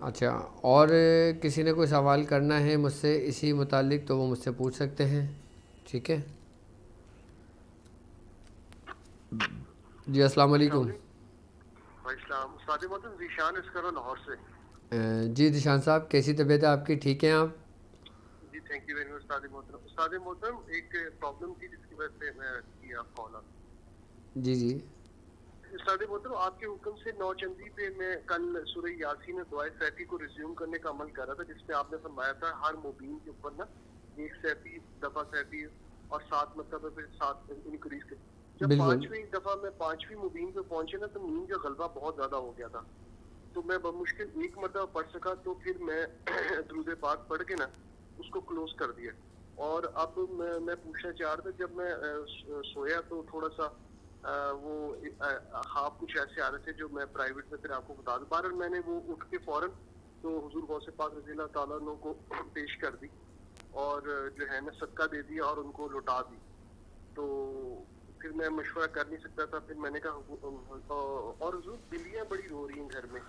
اچھا، اور کسی نے کوئی سوال کرنا ہے مجھ سے اسی متعلق تو وہ مجھ سے پوچھ سکتے ہیں، ٹھیک ہے؟ جی السلام علیکم۔ بھائی السلام، استاد محترم ذیشان اس کرو لاہور سے۔ جی ذیشان صاحب، کیسی طبیعت ہے آپ کی؟ ٹھیک ہیں آپ؟ جی تھینک یو ویری مچ استاد محترم۔ استاد محترم ایک پرابلم تھی جس کی وجہ سے میں کیا کال آپ۔ جی جی استاد محترم آپ کے حکم سے 9 چندی پہ میں کل سورہ یاسین دعائے سیفی کو ریزیوم کرنے کا عمل کر رہا تھا، جس میں آپ نے فرمایا تھا ہر مبین کے اوپر نا 1 سیفی دفعہ سیفی اور 7 مرتبہ پھر 7 انکریز کے۔ جب بالکل 5ویں دفعہ میں 5ویں مبین پہ پہنچے نا تو نیند کا غلبہ بہت زیادہ ہو گیا تھا، تو میں بمشکل 1 مرتبہ پڑھ سکا، تو پھر میں درود پاک پڑھ کے نا اس کو کلوز کر دیا۔ اور اب میں پوچھنا چاہ رہا تھا، جب میں سویا تو تھوڑا سا وہ خواب کچھ ایسے آ رہے تھے جو میں پرائیویٹ میں پھر آپ کو بتا دوں۔ بہرحال میں نے وہ اٹھ کے فوراً تو حضور غوث پاک رضی اللہ تعالیٰ عنہ کو پیش کر دی اور جو ہے نا صدقہ دے دیا اور ان کو لوٹا دی۔ تو پھر میں مشورہ کر نہیں سکتا تھا، پھر میں نے کہا اور حضور بلیاں بڑی رو رہی ہیں گھر میں،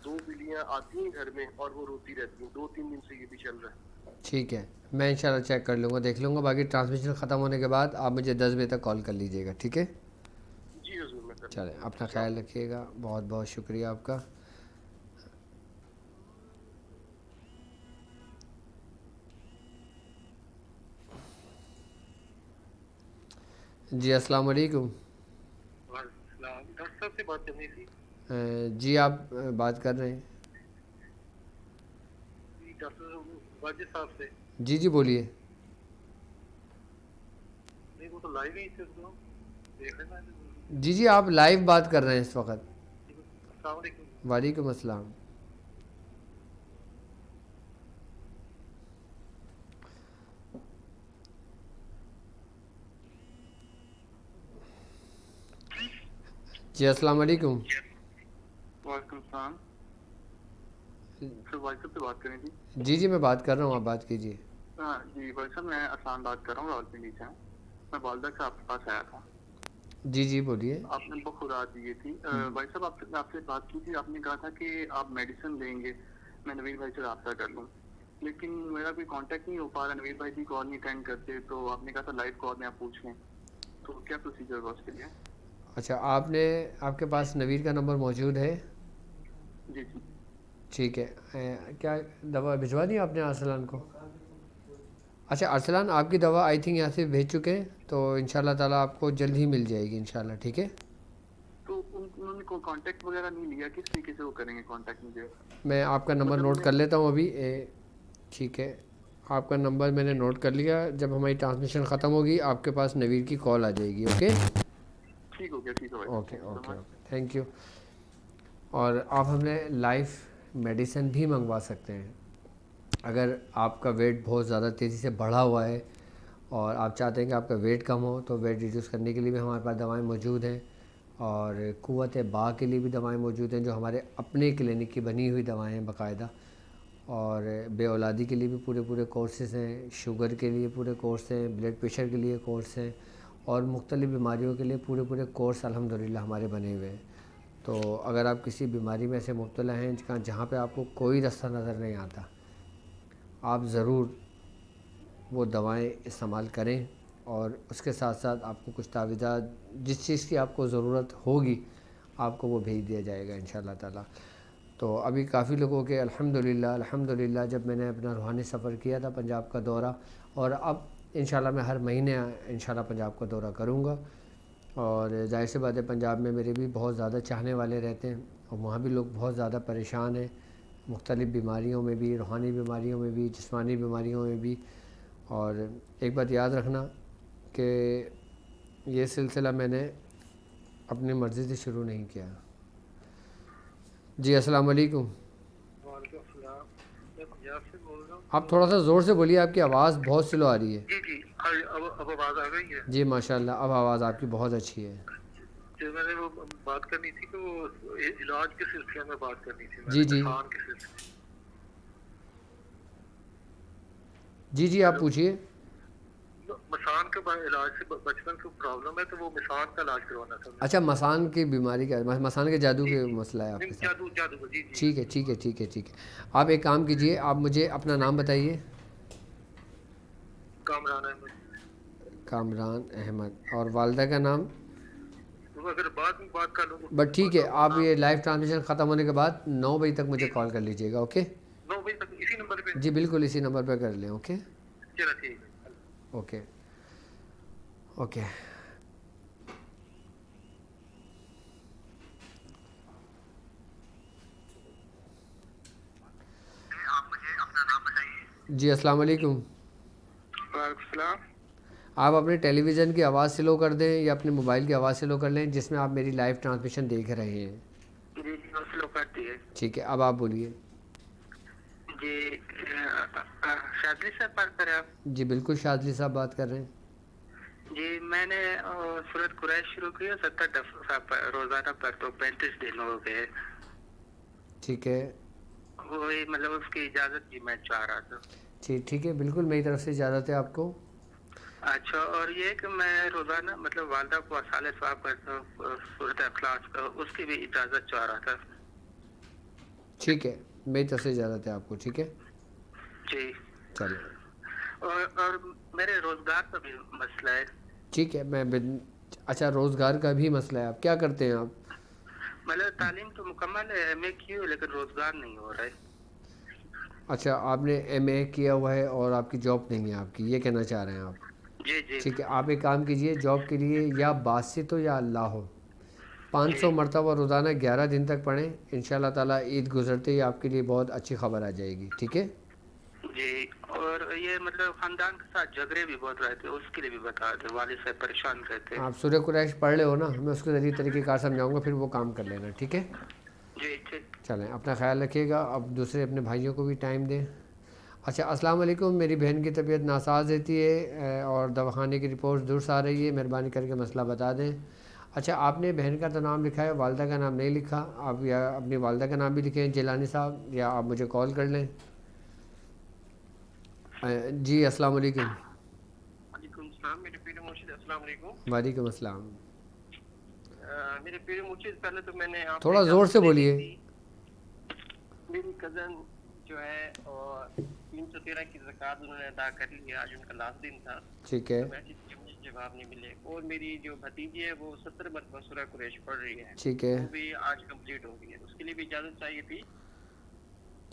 2 بلیاں آتی ہیں گھر میں اور وہ روتی رہتی ہیں، 2-3 دن سے یہ بھی چل رہا ہے۔ ٹھیک ہے، میں انشاءاللہ چیک کر لوں گا، دیکھ لوں گا، باقی ٹرانسمیشن ختم ہونے کے بعد آپ مجھے 10 بجے تک کال کر لیجیے گا، ٹھیک ہے؟ جی حضور میں کر چلیں، اپنا خیال رکھیے گا، بہت بہت شکریہ آپ کا۔ جی السلام علیکم۔ السلام، ڈاکٹر صاحب سے بات کرنی تھی۔ جی آپ بات کر رہے ہیں؟ جی ڈاکٹر واجد صاحب سے۔ جی جی بولیے۔ نہیں وہ تو لائیو ہی تھے، تو دیکھ لینا۔ جی جی آپ لائیو بات کر رہے ہیں اس وقت۔ السلام علیکم۔ وعلیکم السلام۔ جی السلام علیکم۔ وعلیکم السلام، سر بھائی صاحب سے بات کرنی تھی۔ جی جی میں بات کر رہا ہوں، آپ بات کیجیے۔ ہاں جی بھائی صاحب، میں آسان بات کر رہا ہوں، راولپنڈی سے ہوں۔ میں والدہ سے آپ کے پاس آیا تھا، جی جی بولیے۔ آپ نے بخورات دی تھی۔ بھائی صاحب آپ سے بات کی تھی، آپ نے کہا تھا کہ آپ میڈیسن دیں گے، میں نویر بھائی سے رابطہ کر لوں، لیکن میرا کوئی کانٹیکٹ نہیں ہو پا رہا، نویر بھائی کی کال نہیں اٹینڈ کرتے، تو آپ نے کہا تھا لائیو کال میں آپ پوچھ لیں، تو کیا پروسیجر ہوگا اس کے لیے؟ اچھا، آپ کے پاس نویر کا نمبر موجود ہے؟ جی جی ٹھیک ہے، کیا دوا بھجوا دی آپ نے ارسلان کو؟ اچھا ارسلان، آپ کی دوا آئی تھنک یہاں سے بھیج چکے ہیں، تو انشاءاللہ تعالیٰ آپ کو جلد ہی مل جائے گی انشاءاللہ، ٹھیک ہے؟ تو انہوں نے کوئی کانٹیکٹ وغیرہ نہیں لیا، کس طریقے سے وہ کریں گے کانٹیکٹ مجھے؟ میں آپ کا نمبر نوٹ کر لیتا ہوں ابھی، ٹھیک ہے؟ آپ کا نمبر میں نے نوٹ کر لیا، جب ہماری ٹرانسمیشن ختم ہوگی آپ کے پاس نویر کی کال آ جائے گی، اوکے؟ ٹھیک ہو گیا، ٹھیک ہے بھائی، okay okay okay, thank you. اور آپ ہم نے لائف میڈیسن بھی منگوا سکتے ہیں اگر آپ کا ویٹ بہت زیادہ تیزی سے بڑھا ہوا ہے اور آپ چاہتے ہیں کہ آپ کا ویٹ کم ہو، تو ویٹ ریڈیوس کرنے کے لیے بھی ہمارے پاس دوائیں موجود ہیں، اور قوت باہ کے لیے بھی دوائیں موجود ہیں جو ہمارے اپنے کلینک کی بنی ہوئی دوائیں ہیں باقاعدہ، اور بے اولادی کے لیے بھی پورے کورسز ہیں، شوگر کے لیے پورے کورس ہیں، بلڈ پریشر کے لیے کورس ہیں، اور مختلف بیماریوں کے لیے پورے کورس الحمدللہ ہمارے بنے ہوئے ہیں۔ تو اگر آپ کسی بیماری میں ایسے مبتلا ہیں جہاں پہ آپ کو کوئی راستہ نظر نہیں آتا، آپ ضرور وہ دوائیں استعمال کریں، اور اس کے ساتھ ساتھ آپ کو کچھ تعویذات جس چیز کی آپ کو ضرورت ہوگی آپ کو وہ بھیج دیا جائے گا انشاءاللہ تعالیٰ۔ تو ابھی کافی لوگوں کے الحمدللہ جب میں نے اپنا روحانی سفر کیا تھا پنجاب کا دورہ، اور اب انشاءاللہ میں ہر مہینے انشاءاللہ پنجاب کا دورہ کروں گا، اور ظاہر سی بات ہے پنجاب میں میرے بھی بہت زیادہ چاہنے والے رہتے ہیں، اور وہاں بھی لوگ بہت زیادہ پریشان ہیں، مختلف بیماریوں میں بھی، روحانی بیماریوں میں بھی، جسمانی بیماریوں میں بھی۔ اور ایک بات یاد رکھنا کہ یہ سلسلہ میں نے اپنی مرضی سے شروع نہیں کیا۔ جی السلام علیکم۔ وعلیکم السلام، میں پنجاب سے بول رہا ہوں۔ آپ تھوڑا سا زور سے بولیے، آپ کی آواز بہت سلو آ رہی ہے۔ جی جی، اب آواز آ گئی ہے؟ جی ماشاءاللہ، اب آواز آپ کی بہت اچھی ہے۔ جو میں نے وہ بات کرنی تھی کہ وہ علاج کے سلسلے میں بات کرنی تھی، جی جی مسان کے سلسلے۔ جی جی آپ پوچھیے۔ مسان کے بعد علاج سے بچپن سے پرابلم ہے تو وہ مسان کا علاج کروانا تھا. اچھا مسان کی بیماری کا مسان کے جادو کے مسئلہ ہے آپ کے ساتھ. جادو جی. ٹھیک ہے ٹھیک ہے ٹھیک ہے ٹھیک ہے. آپ ایک کام کیجئے, آپ مجھے اپنا نام بتائیے. کامران احمد. کامران احمد. اور والدہ کا نام؟ اگر بعد میں بات کر لوں بٹ ٹھیک ہے, آپ یہ لائیو ٹرانسمیشن ختم ہونے کے بعد 9 بجے تک مجھے کال کر لیجیے گا. اوکے 9 بجے تک اسی نمبر پہ؟ جی بالکل اسی نمبر پہ کر لیں. اوکے چلو ٹھیک ہے. Okay okay. جی السلام علیکم. وعلیکم السلام. آپ اپنے ٹیلی ویژن کی آواز سلو کر دیں یا اپنے موبائل کی آواز سلو کر لیں جس میں آپ میری لائیو ٹرانسمیشن دیکھ رہے ہیں. جی سلو کرتی ہے. ٹھیک ہے, اب آپ بولیے. جی شادری صاحب بات کر رہے ہیں آپ؟ جی بالکل شادلی صاحب بات کر رہے ہیں. جی میں نے سورت قریش شروع کی ہے 70 دفعہ روزانہ پر, تو 35 دن ہو گئے. ٹھیک ہے, وہی مطلب اس کی اجازت جی میں چاہ رہا تھا. جی ٹھیک ہے بالکل میری طرف سے اجازت ہے آپ کو. اچھا, اور یہ کہ میں روزانہ مطلب والدہ کو اصالِ ثواب کرتا ہوں صورت اخلاص کا, اس کی بھی اجازت چاہ رہا تھا. ٹھیک ہے میری طرف سے اجازت ہے آپ کو. ٹھیک ہے جی. چلیں. اور میرے روزگار کا بھی مسئلہ ہے. ٹھیک ہے میں اچھا روزگار کا بھی مسئلہ ہے. آپ کیا کرتے ہیں آپ؟ مطلب تعلیم تو مکمل ہے, ایم اے کی ہو, لیکن روزگار نہیں ہو رہا ہے. اچھا آپ نے ایم اے کیا ہوا ہے اور آپ کی جاب نہیں ہے آپ کی, یہ کہنا چاہ رہے ہیں آپ؟ جی جی. ٹھیک ہے, آپ ایک کام کیجئے, جاب کے لیے یا باسط ہو یا اللہ ہو 500 مرتبہ روزانہ 11 دن تک پڑھیں. انشاءاللہ تعالیٰ عید گزرتے ہی آپ کے لیے بہت اچھی خبر آ جائے گی. ٹھیک ہے جی. اور یہ مطلب خاندان کے ساتھ جھگڑے بھی بہت رہتے, اس کے لیے بھی بتا دیں, والد صاحب پریشان رہتے. آپ سورہ قریش پڑھ لے ہو نا, میں اس کے ذریعے طریقہ کار سمجھاؤں گا, پھر وہ کام کر لینا. ٹھیک ہے جی ٹھیک. چلیں اپنا خیال رکھیے گا. اب دوسرے اپنے بھائیوں کو بھی ٹائم دیں. اچھا السلام علیکم. میری بہن کی طبیعت ناساز رہتی ہے اور دواخانے کی رپورٹ درست آ رہی ہے, مہربانی کر کے مسئلہ بتا دیں. اچھا آپ نے بہن کا تو نام لکھا ہے, والدہ کا نام نہیں لکھا. آپ یا اپنی والدہ کا نام بھی لکھیں جیلانی صاحب, یا آپ مجھے کال کر لیں. جی السلام علیکم. وعلیکم السلام. میرے پیر مرشد السلام علیکم. وعلیکم السلام. میرے پیر مرشد پہلے تو میں نے تھوڑا زور سے بولیے. میری کزن جو ہے 313 کی زکوٰۃ انہوں نے ادا کر لی ہے, آج ان کا لاسٹ دن تھا. ٹھیک ہے جواب نہیں ملے. اور میری جو بھتیجی ہے وہ 70 مرتبہ سورہ قریش پڑھ رہی ہے, ٹھیک ہے وہ بھی آج کمپلیٹ ہو گئی ہے. اس کے لیے بھی اجازت چاہیے تھی.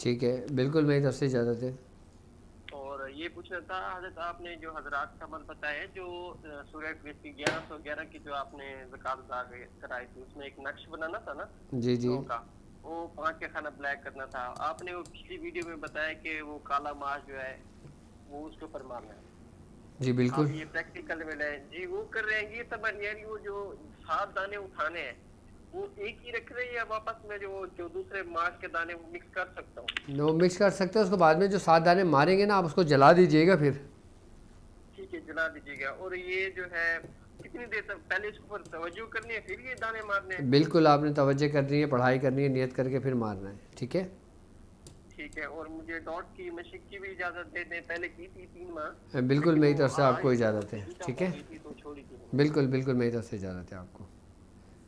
ٹھیک ہے بالکل میری طرف سے اجازت ہے. اور یہ پوچھنا تھا حضرت, آپ نے جو حضرات کا عمل بتایا ہے, جو سورہ قریش کی 1111 کی جو آپ نے زکوٰۃ ادا کرائی تھی, اس میں ایک نقش بنانا تھا نا, جی جی وہ 5 کا کھانا بلیک کرنا تھا. آپ نے وہ پچھلی ویڈیو میں بتایا کہ وہ کالا ماش جو ہے وہ اس کو فرمانا ہے. جی بالکل یہ پریکٹیکل میں ہے جی, وہ کر رہے ہیں. یہ تب یعنی وہ جو 7 دانے اٹھانے ہیں وہ ایک ہی رکھ رہے ہیں, یا واپس میں جو دوسرے ماش کے دانے وہ مکس کر سکتا ہوں؟ وہ مکس کر سکتے ہیں. اس کو بعد میں جو 7 دانے ماریں گے نا, آپ اس کو جلا دیجئے گا. پھر ٹھیک ہے جلا دیجیے گا. اور یہ جو ہے کتنی دیر تک پہلے اس کو توجہ کرنی ہے پھر یہ دانے مارنے ہیں؟ بالکل آپ نے توجہ کرنی ہے, پڑھائی کرنی ہے, نیت کر کے پھر مارنا ہے. ٹھیک ہے ٹھیک ہے. اور مجھے ڈاٹ کی مشق کی بھی اجازت دے دیں, پہلے کی تھی 3 ماہ. بالکل میری طرف سے آپ کو اجازت ہے. ٹھیک ہے تو چھوڑی تھی. بالکل بالکل میری طرف سے اجازت ہے آپ کو.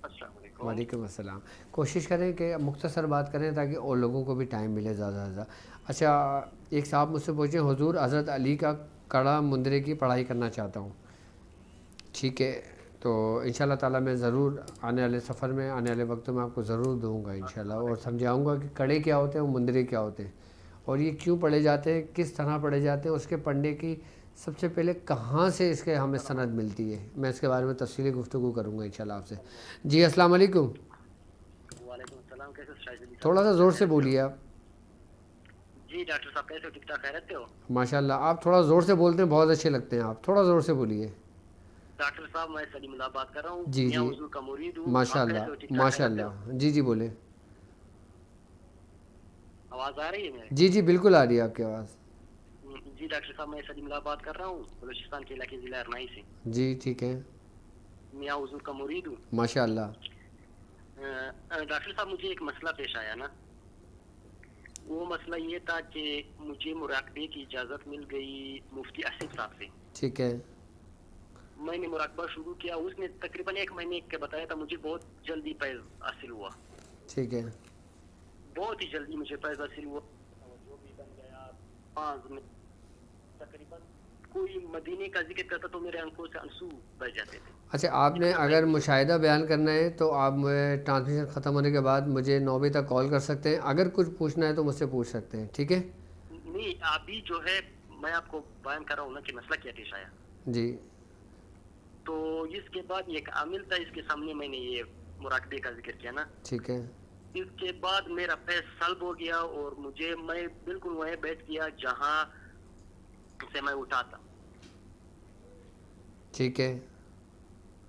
السلام علیکم. وعلیکم السلام. کوشش کریں کہ مختصر بات کریں تاکہ اور لوگوں کو بھی ٹائم ملے زیادہ سے زیادہ. اچھا ایک صاحب مجھ سے پوچھیں, حضور حضرت علی کا کڑا مندرے کی پڑھائی کرنا چاہتا ہوں. ٹھیک ہے, تو انشاءاللہ تعالیٰ میں ضرور آنے والے سفر میں, آنے والے وقتوں میں آپ کو ضرور دوں گا انشاءاللہ, اور سمجھاؤں گا کہ کڑے کیا ہوتے ہیں, وہ مندرے کیا ہوتے ہیں, اور یہ کیوں پڑھے جاتے ہیں, کس طرح پڑھے جاتے ہیں, اس کے پڑھنے کی سب سے پہلے کہاں سے اس کے ہمیں سند ملتی ہے. میں اس کے بارے میں تفصیلی گفتگو کروں گا انشاءاللہ آپ سے. جی السلام علیکم. وعلیکم السلام. کیسے تھوڑا سا زور سے بولیے آپ. جی ڈاکٹر صاحب کیسے, ٹھیک ٹھاک خیریت سے ہو؟ ماشاء اللہ آپ تھوڑا زور سے بولتے ہیں, بہت اچھے لگتے ہیں آپ, تھوڑا زور سے بولیے. ڈاکٹر صاحب میں سلیم اللہ بات کر رہا ہوں. جی جی حضور کا مرید ہوں. ماشاء اللہ ماشاء اللہ. جی جی بولے. آواز آ رہی ہے میری؟ جی جی بالکل آ رہی ہے آپ کی آواز. جی ڈاکٹر صاحب میں سلیم اللہ بات کر رہا ہوں, بلوچستان کے علاقے ضلع ارنائی سے. جی ٹھیک ہے. میاں حضور کا مرید ہوں. ماشاء اللہ. ڈاکٹر صاحب مجھے ایک مسئلہ پیش آیا نا, وہ مسئلہ یہ تھا کہ مجھے مراقبے کی اجازت مل گئی مفتی آصف صاحب سے. ٹھیک ہے. میں نے مراقبہ شروع کیا. اس نے تقریباً 1 مہینے کے بتایا تھا. مجھے بہت جلدی فیض حاصل ہوا, ٹھیک ہے. بہت ہی جلدی مجھے فیض حاصل ہوا. جو بھی بن گیا 5 میں تقریباً. کوئی مدینے کا ذکر کرتا تو میرے آنکھوں سے آنسو بہ جاتے تھے. اچھا آپ نے اگر مشاہدہ بیان کرنا ہے تو آپ ٹرانسمیشن ختم ہونے کے بعد مجھے 9 بجے تک کال کر سکتے ہیں. اگر کچھ پوچھنا ہے تو مجھ سے پوچھ سکتے ہیں, ٹھیک ہے. نہیں ابھی جو ہے میں آپ کو بیان کر رہا ہوں نا کہ مسئلہ کیا پیش آیا. جی تو اس کے بعد ایک عامل تھا, اس کے سامنے میں نے یہ مراقبے کا ذکر کیا نا. ٹھیک ہے. اس کے بعد میرا فیض سلب ہو گیا اور میں بالکل وہیں بیٹھ گیا جہاں سے میں اٹھا تھا. ٹھیک ہے.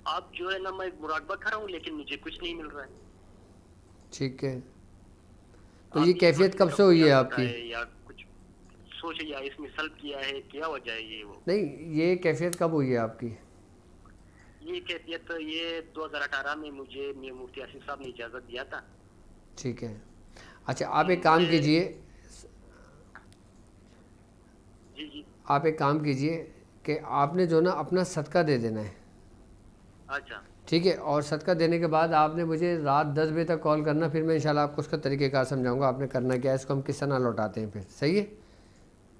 اب جو ہے نا میں مراقبہ کر رہا ہوں لیکن مجھے کچھ نہیں مل رہا ہے. ٹھیک ہے. تو یہ کیفیت کب سے ہوئی ہے آپ کی؟ یا کچھ سوچے یا اس میں سلب کیا ہے, کیا وجہ ہے یہ؟ وہ نہیں, یہ کیفیت کب ہوئی ہے آپ کی؟ یہ کیفیت یہ 2018 میں مجھے مفتی آصف صاحب نے اجازت دیا تھا. ٹھیک ہے. اچھا آپ ایک کام کیجئے, جی آپ ایک کام کیجئے کہ آپ نے جو نا اپنا صدقہ دے دینا ہے. اچھا ٹھیک ہے. اور صدقہ دینے کے بعد آپ نے مجھے رات 10 بجے تک کال کرنا, پھر میں انشاءاللہ آپ کو اس کا طریقہ کار سمجھاؤں گا آپ نے کرنا کیا ہے, اس کو ہم کس طرح لوٹاتے ہیں پھر. صحیح ہے.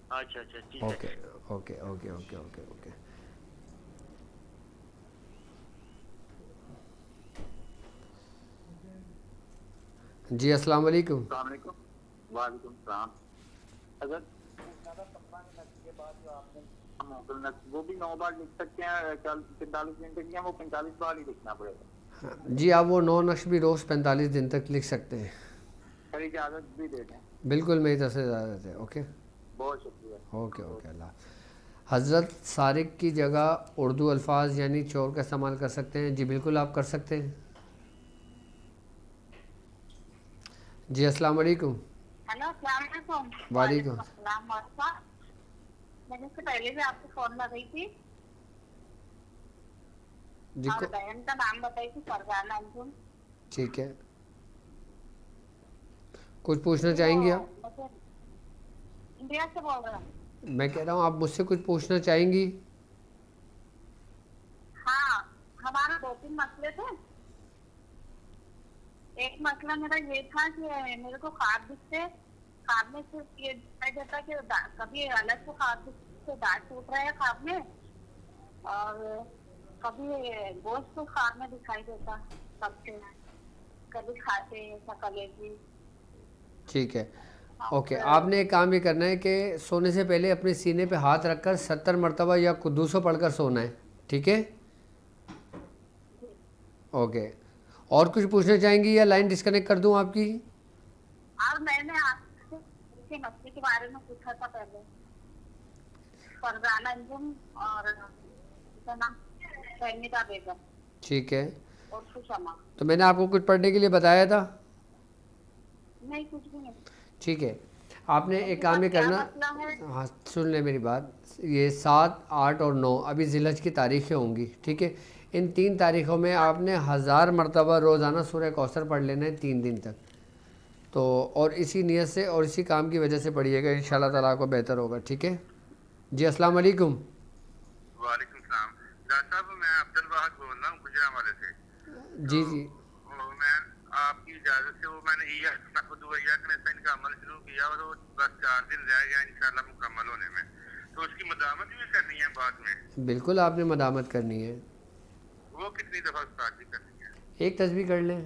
اچھا ٹھیک ہے. Okay okay okay okay okay okay. جی السلام علیکم. السلام علیکم. وعلیکم السلام. اگر وہ بھی 9 بار لکھ سکتے ہیں 45 دن تک, یا وہ 45 بار ہی لکھنا پڑے گا؟ جی آپ وہ 9 نقش بھی روز 45 دن تک لکھ سکتے ہیں. سر اجازت بھی دے دیں. بالکل میری طرف سے اجازت ہے. اوکے بہت شکریہ. Okay okay. اللہ. حضرت سارق کی جگہ اردو الفاظ یعنی چور کا استعمال کر سکتے ہیں؟ جی بالکل آپ کر سکتے ہیں. جی السلام علیکم. ہیلو السلام علیکم. وعلیکم السلام. میں نے اس سے پہلے بھی آپ کو فون لگائی تھی جی اور بہن کا نام بتائی تھی فرزانہ انجم. ٹھیک ہے. کچھ پوچھنا چاہیں گی آپ؟ انڈیا سے بول رہا ہوں. میں کہہ رہا ہوں آپ مجھ سے کچھ پوچھنا چاہیں گی؟ ہاں ہمارے 2-3 مسئلے تھے. ایک مسئلہ میرا یہ تھا کہ میرے کو خواب دکھتے, خواب میں صرف یہ دکھائی دیتا کہ کبھی الگ سے خواب سے دانت ٹوٹ رہا ہے خواب میں, اور کبھی گوشت کو خواب میں دکھائی دیتا سب سے, کبھی کھاتے ایسا کلیجی. ٹھیک ہے. اوکے. آپ نے ایک کام یہ کرنا ہے کہ سونے سے پہلے اپنے سینے پہ ہاتھ رکھ کر 70 مرتبہ یا قدوسو پڑھ کر سونا ہے. ٹھیک ہے. اوکے. اور کچھ پوچھنا چاہیں گی یا لائن ڈسکنیکٹ کر دوں آپ کی؟ اور میں نے آپ سے مسئلے کے بارے میں پوچھا تھا پہلے, فرزانہ انجم اور فہمیدہ بیگم. ٹھیک ہے. اور سشما. تو میں نے آپ کو کچھ پڑھنے کے لیے بتایا تھا؟ نہیں کچھ بھی نہیں. ٹھیک ہے. آپ نے ایک کام یہ کرنا, ہاں سن لیں میری بات. یہ 7, 8 اور 9 ابھی ذی الحج کی تاریخیں ہوں گی. ٹھیک ہے. ان 3 تاریخوں میں آپ نے 1000 مرتبہ روزانہ سورہ کوثر پڑھ لینا ہے 3 دن تک. تو اور اسی نیت سے اور اسی کام کی وجہ سے پڑھیے گا, انشاءاللہ تعالیٰ کو بہتر ہوگا. ٹھیک ہے. جی السلام علیکم. وعلیکم السلام. ڈاکٹر صاحب میں عبد الواحد بول رہا ہوں گجرا والے سے. جی جی میں آپ کی اجازت سے وہ میں نے کا عمل شروع کیا اور وہ بس 4 دن رہ گیا انشاءاللہ مکمل ہونے میں. تو اس کی مداومت بھی کرنی ہے بعد میں؟ بالکل آپ نے مداومت کرنی ہے. وہ کتنی دفعہ استاد جی کرنی ہے؟ ایک تسبیح کر لیں.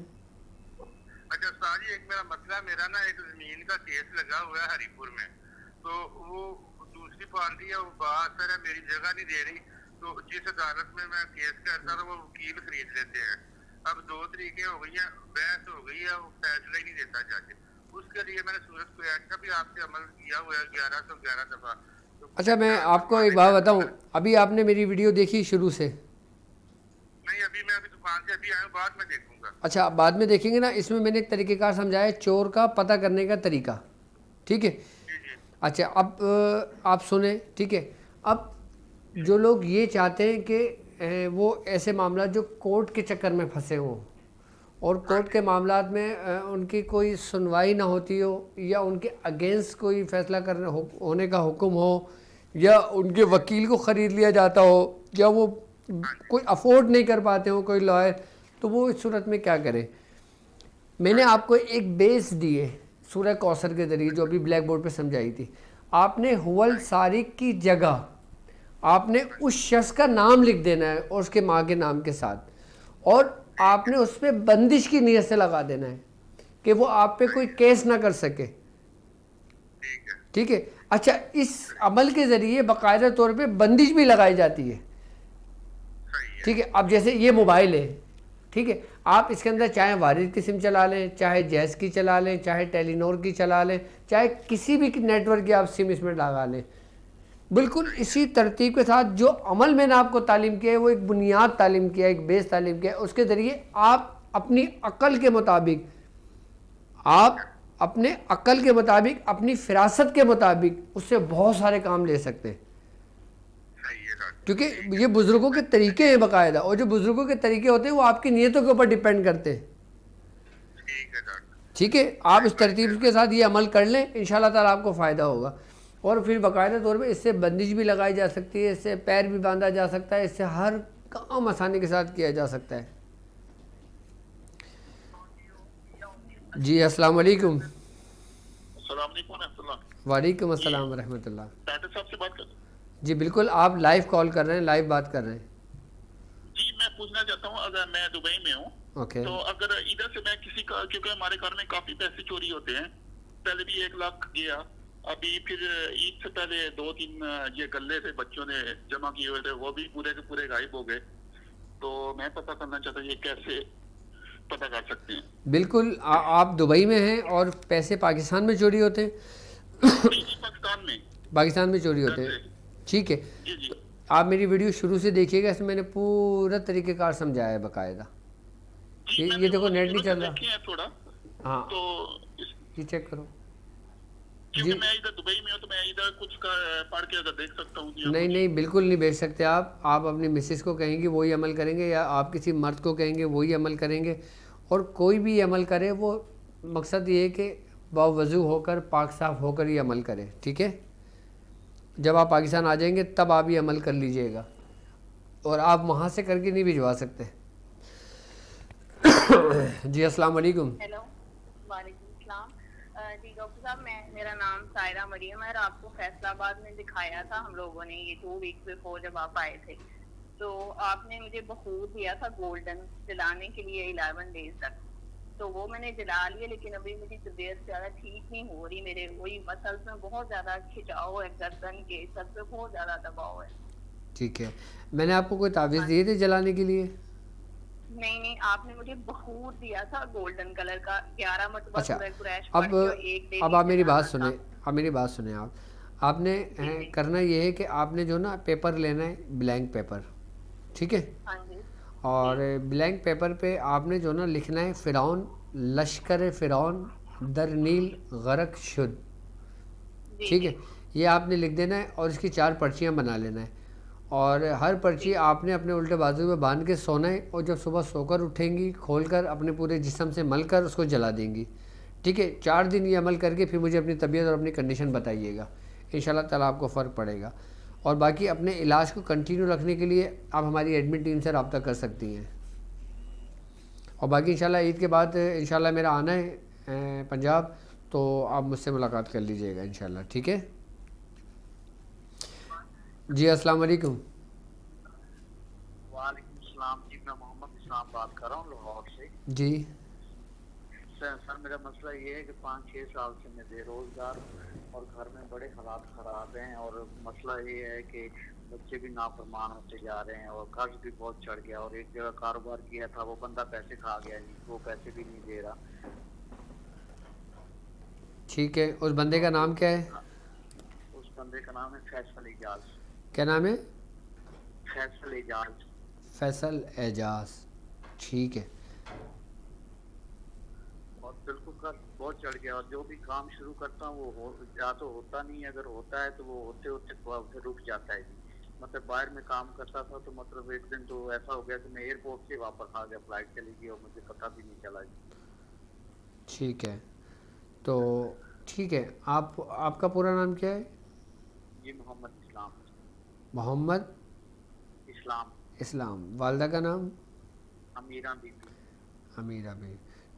اچھا استاد جی ایک میرا مسئلہ, میرا نا ایک زمین کا کیس لگا ہوا ہے ہری پور میں, تو وہ دوسری پارٹی ہے وہ باہر ہے میری جگہ نہیں دے رہی, تو جس عدالت میں میں کیس کرتا تھا وہ وکیل خرید لیتے ہیں. اب 2 طریقے ہو گئی ہیں, بحث ہو گئی ہے, وہ فیصلہ ہی نہیں دیتا جج. اس کے لیے میں نے صورت کو ایسا بھی آپ سے عمل کیا ہوا ہے 1111 دفعہ. اچھا میں آپ کو ایک بات بتاؤں, ابھی آپ نے میری ویڈیو دیکھی شروع سے؟ نہیں ابھی میں دکان سے ابھی آیا ہوں, بعد میں دیکھوں گا. اچھا بعد میں دیکھیں گے نا. اس میں نے ایک طریقہ کار سمجھایا ہے چور کا پتہ کرنے کا طریقہ. ٹھیک ہے. اچھا اب آپ سنیں. ٹھیک ہے. اب جو لوگ یہ چاہتے ہیں کہ وہ ایسے معاملات جو کورٹ کے چکر میں پھنسے ہوں اور کورٹ کے معاملات میں ان کی کوئی سنوائی نہ ہوتی ہو, یا ان کے اگینسٹ کوئی فیصلہ ہونے کا حکم ہو, یا ان کے وکیل کو خرید لیا جاتا ہو, یا وہ کوئی افورڈ نہیں کر پاتے ہوں کوئی لائر، تو وہ اس صورت میں کیا کرے؟ میں نے آپ کو ایک بیس دی ہے سورہ کوثر کے ذریعے جو ابھی بلیک بورڈ پہ سمجھائی تھی. آپ نے ہول سارق کی جگہ آپ نے اس شخص کا نام لکھ دینا ہے اور اس کے ماں کے نام کے ساتھ، اور آپ نے اس پہ بندش کی نیت سے لگا دینا ہے کہ وہ آپ پہ کوئی کیس نہ کر سکے. ٹھیک ہے. اچھا، اس عمل کے ذریعے باقاعدہ طور پہ بندش بھی لگائی جاتی ہے. ٹھیک ہے. اب جیسے یہ موبائل ہے، ٹھیک ہے، آپ اس کے اندر چاہے وارد کی سم چلا لیں، چاہے جیز کی چلا لیں، چاہے ٹیلی نور کی چلا لیں، چاہے کسی بھی نیٹ ورک کی آپ سم اس میں لگا لیں، بالکل اسی ترتیب کے ساتھ جو عمل میں نے آپ کو تعلیم کیا ہے، وہ ایک بنیاد تعلیم کیا ہے، ایک بیس تعلیم کیا ہے. اس کے ذریعے آپ اپنی عقل کے مطابق، آپ اپنے عقل کے مطابق، اپنی فراست کے مطابق اس سے بہت سارے کام لے سکتے ہیں. کیونکہ یہ بزرگوں کے طریقے ہیں باقاعدہ، اور جو بزرگوں کے طریقے ہوتے ہیں وہ آپ کی نیتوں کے اوپر ڈیپینڈ کرتے ہیں. ٹھیک ہے. آپ اس ترتیب کے ساتھ یہ عمل کر لیں، انشاءاللہ تعالیٰ آپ کو فائدہ ہوگا. اور پھر باقاعدہ طور پہ اس سے بندش بھی لگائی جا سکتی ہے، اس سے پیر بھی باندھا جا سکتا ہے، اس سے ہر کام آسانی کے ساتھ کیا جا سکتا ہے. جی السلام علیکم. السلام علیکم ورحمۃ اللہ. وعلیکم السلام ورحمۃ اللہ. ڈاکٹر صاحب سے بات کر. جی بالکل، آپ لائیو کال کر رہے ہیں، لائیو بات کر رہے ہیں. جی میں پوچھنا چاہتا ہوں، اگر میں دبئی میں ہوں اوکے. تو اگر ادھر سے میں کسی کا، کیونکہ ہمارے گھر میں کافی پیسے چوری ہوتے ہیں، پہلے بھی 1 لاکھ گیا، ابھی پھر عید سے پہلے 2-3 یہ گلے تھے بچوں نے جمع کیے ہوئے تھے، وہ بھی پورے کے پورے غائب ہو گئے. تو میں پتہ کرنا چاہتا ہوں یہ کیسے پتہ کر سکتے ہیں؟ بالکل، آپ دبئی میں ہیں اور پیسے پاکستان میں چوری ہوتے ہیں؟ پاکستان میں. پاکستان میں چوری ہوتے ہیں. ٹھیک ہے. جی جی. آپ میری ویڈیو شروع سے دیکھیے گا، اس میں میں نے پورا طریقہ کار سمجھایا ہے باقاعدہ. یہ دیکھو نیٹ نہیں چل رہا. تھوڑا ہاں تو یہ چیک کرو. کیونکہ میں ادھر دبئی میں ہوں تو میں ادھر کچھ پڑھ کے اگر دیکھ سکتا ہوں. نہیں نہیں، بالکل نہیں بیچ سکتے آپ اپنی مسز کو کہیں گے وہی عمل کریں گے، یا آپ کسی مرد کو کہیں گے وہی عمل کریں گے. اور کوئی بھی عمل کرے وہ مقصد یہ ہے کہ باوضو ہو کر، پاک صاف ہو کر یہ عمل کرے. ٹھیک ہے. جب آپ پاکستان آ جائیں گے تب آپ یہ عمل کر لیجئے گا، اور آپ وہاں سے کر کے نہیں بھجوا سکتے. جی السلام علیکم. ہیلو، وعلیکم السلام. جی ڈاکٹر صاحب، میرا نام سائرہ مریم ہے، اور آپ کو فیصل آباد میں دکھایا تھا ہم لوگوں نے یہ 2 ویک بیفور جب آپ آئے تھے. تو آپ نے مجھے بخور دیا تھا گولڈن جلانے کے لیے 11 ڈیز تک، تو وہ میں نے جلا لیے، لیکن ابھی میری طبیعت زیادہ ٹھیک نہیں ہو رہی. میرے وہی مسلس میں بہت زیادہ کھچاؤ ہے، گردن کے سب پہ بہت زیادہ دباؤ ہے. ٹھیک ہے. میں نے آپ کو کوئی تعویذ دیے تھے جلانے کے لیے؟ نہیں، آپ نے مجھے بخور دیا تھا گولڈن کلر کا 11 مرتبہ اچھا. سورہ قریش اب پڑھ کے، اور ایک ڈے آپ میری بات سنیں، آپ نے کرنا یہ ہے کہ آپ نے جو نا پیپر لینا ہے، بلینک پیپر. ٹھیک ہے. ہاں جی. اور بلینک پیپر پہ آپ نے جو نا لکھنا ہے فرعون، لشکر فرعون در نیل غرق شد. ٹھیک ہے. یہ آپ نے لکھ دینا ہے، اور اس کی 4 پرچیاں بنا لینا ہے، اور ہر پرچی آپ نے اپنے الٹے بازو میں باندھ کے سونا ہے، اور جب صبح سو کر اٹھیں گی کھول کر اپنے پورے جسم سے مل کر اس کو جلا دیں گی. ٹھیک ہے. 4 دن یہ عمل کر کے پھر مجھے اپنی طبیعت اور اپنی کنڈیشن بتائیے گا، انشاءاللہ تعالیٰ آپ کو فرق پڑے گا. اور باقی اپنے علاج کو کنٹینیو رکھنے کے لیے آپ ہماری ایڈمن ٹیم سے رابطہ کر سکتی ہیں. اور باقی انشاءاللہ عید کے بعد انشاءاللہ میرا آنا ہے پنجاب، تو آپ مجھ سے ملاقات کر لیجئے گا انشاءاللہ. ٹھیک ہے. جی السلام علیکم. وعلیکم السلام. جی میں محمد اسلام بات کر رہا ہوں لاہور سے. جی سر میرا مسئلہ یہ ہے کہ 5-6 سال سے میں بے روزگار ہوں، اور گھر میں بڑے حالات خراب ہیں، اور مسئلہ یہ ہے کہ بچے بھی نافرمان ہوتے جا رہے ہیں، اور قرض بھی بہت چڑھ گیا، اور ایک جگہ کاروبار کیا تھا وہ بندہ پیسے کھا گیا جی، وہ پیسے بھی نہیں دے رہا. ٹھیک ہے. اس بندے کا نام کیا ہے؟ اس بندے کا نام ہے فیصل اعجاز. کیا نام ہے؟ فیصل اعجاز. فیصل اعجاز. ٹھیک ہے. اور بالکل قرض بہت چڑھ گیا، اور جو بھی کام شروع کرتا ہوں وہ یا تو ہوتا نہیں، اگر ہوتا ہے تو وہ ہوتے ہوتے رک جاتا ہے جی. مطلب باہر میں کام کرتا تھا، تو مطلب ایک دن تو ایسا ہو گیا کہ میں ایئرپورٹ سے واپس آ گیا، فلائٹ چلی گئی اور مجھے پتہ بھی نہیں چلا جی. ٹھیک ہے. تو ٹھیک ہے. آپ کا پورا نام کیا ہے؟ جی محمد اسلام. محمد اسلام. اسلام. والدہ کا نام؟ امیرہ بی بی. امیرہ بی.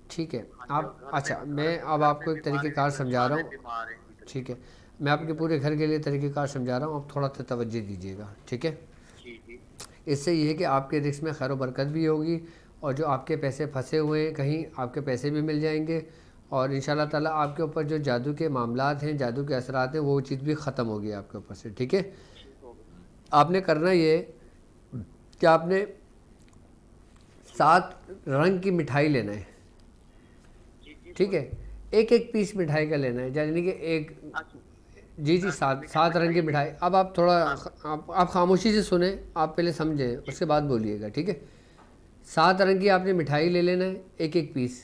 ٹھیک ہے. آپ اچھا میں اب آپ کو ایک طریقہ کار سمجھا رہا ہوں. بیمار ہیں. ٹھیک ہے, میں آپ کے پورے گھر کے لیے طریقہ کار سمجھا رہا ہوں, آپ تھوڑا سا توجہ دیجیے گا. ٹھیک ہے. جی جی. اس سے یہ ہے کہ آپ کے رزق میں خیر و برکت بھی ہوگی, اور جو آپ کے پیسے پھنسے ہوئے ہیں کہیں, آپ کے پیسے بھی مل جائیں گے, اور انشاءاللہ تعالیٰ آپ کے اوپر جو جادو کے معاملات ہیں, جادو کے اثرات ہیں, وہ چیز بھی ختم ہوگی آپ کے اوپر سے. ٹھیک ہے. آپ نے کرنا یہ کہ آپ نے 7 رنگ کی مٹھائی لینا ہے. ٹھیک ہے. ایک پیس مٹھائی کا لینا ہے, یعنی کہ ایک, جی 7 رنگ کی مٹھائی. اب آپ تھوڑا آپ خاموشی سے سنیں, آپ پہلے سمجھیں اس کے بعد بولیے گا. ٹھیک ہے. 7 رنگ کی آپ نے مٹھائی لے لینا ہے, ایک پیس,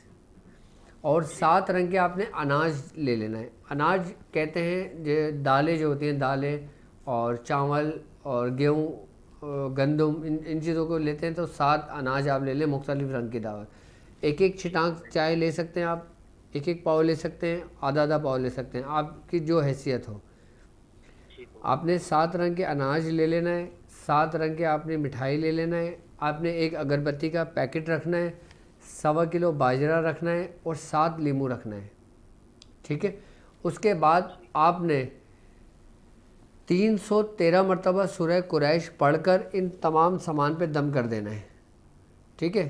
اور 7 رنگ کے آپ نے اناج لے لینا ہے. اناج کہتے ہیں جو دالیں جو ہوتی ہیں, دالیں اور چاول اور گیہوں, گندم, ان چیزوں کو لیتے ہیں. تو 7 اناج آپ لے لیں مختلف رنگ کی دعوت. ایک چھٹانک چائے لے سکتے ہیں آپ, ایک پاؤ لے سکتے ہیں, آدھا پاؤ لے سکتے ہیں, آپ کی جو حیثیت ہو. آپ نے 7 رنگ کے اناج لے لینا ہے, 7 رنگ کے آپ نے مٹھائی لے لینا ہے. آپ نے ایک اگربتی کا پیکٹ رکھنا ہے, 1.25 کلو باجرہ رکھنا ہے, اور 7 لیمو رکھنا ہے. ٹھیک ہے. اس کے بعد آپ نے 313 مرتبہ سورہ قریش پڑھ کر ان تمام سامان پہ دم کر دینا ہے. ٹھیک ہے.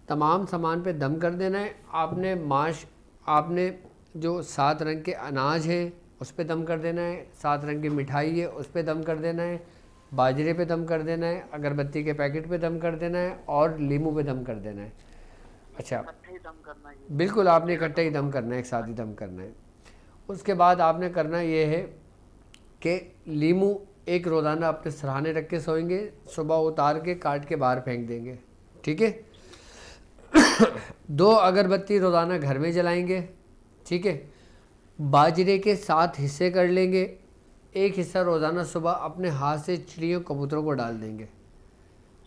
تمام سامان پہ دم کر دینا ہے. آپ نے جو 7 رنگ کے اناج ہیں اس پہ دم کر دینا ہے, 7 رنگ کی مٹھائی ہے اس پہ دم کر دینا ہے, باجرے پہ دم کر دینا ہے, اگربتی کے پیکٹ پہ دم کر دینا ہے, اور لیمو پہ دم کر دینا ہے. اچھا بالکل, آپ نے اکٹھے ہی دم کرنا ہے, ایک ساتھ ہی دم کرنا ہے. اس کے بعد آپ نے کرنا یہ ہے کہ لیمو ایک روزانہ اپنے سرہانے رکھ کے سوئیں گے, صبح اتار کے کاٹ کے باہر پھینک دیں گے. ٹھیک ہے. 2 اگربتی روزانہ گھر میں جلائیں گے. ٹھیک ہے. باجرے کے 7 حصے کر لیں گے, ایک حصہ روزانہ صبح اپنے ہاتھ سے چڑیوں کبوتروں کو ڈال دیں گے.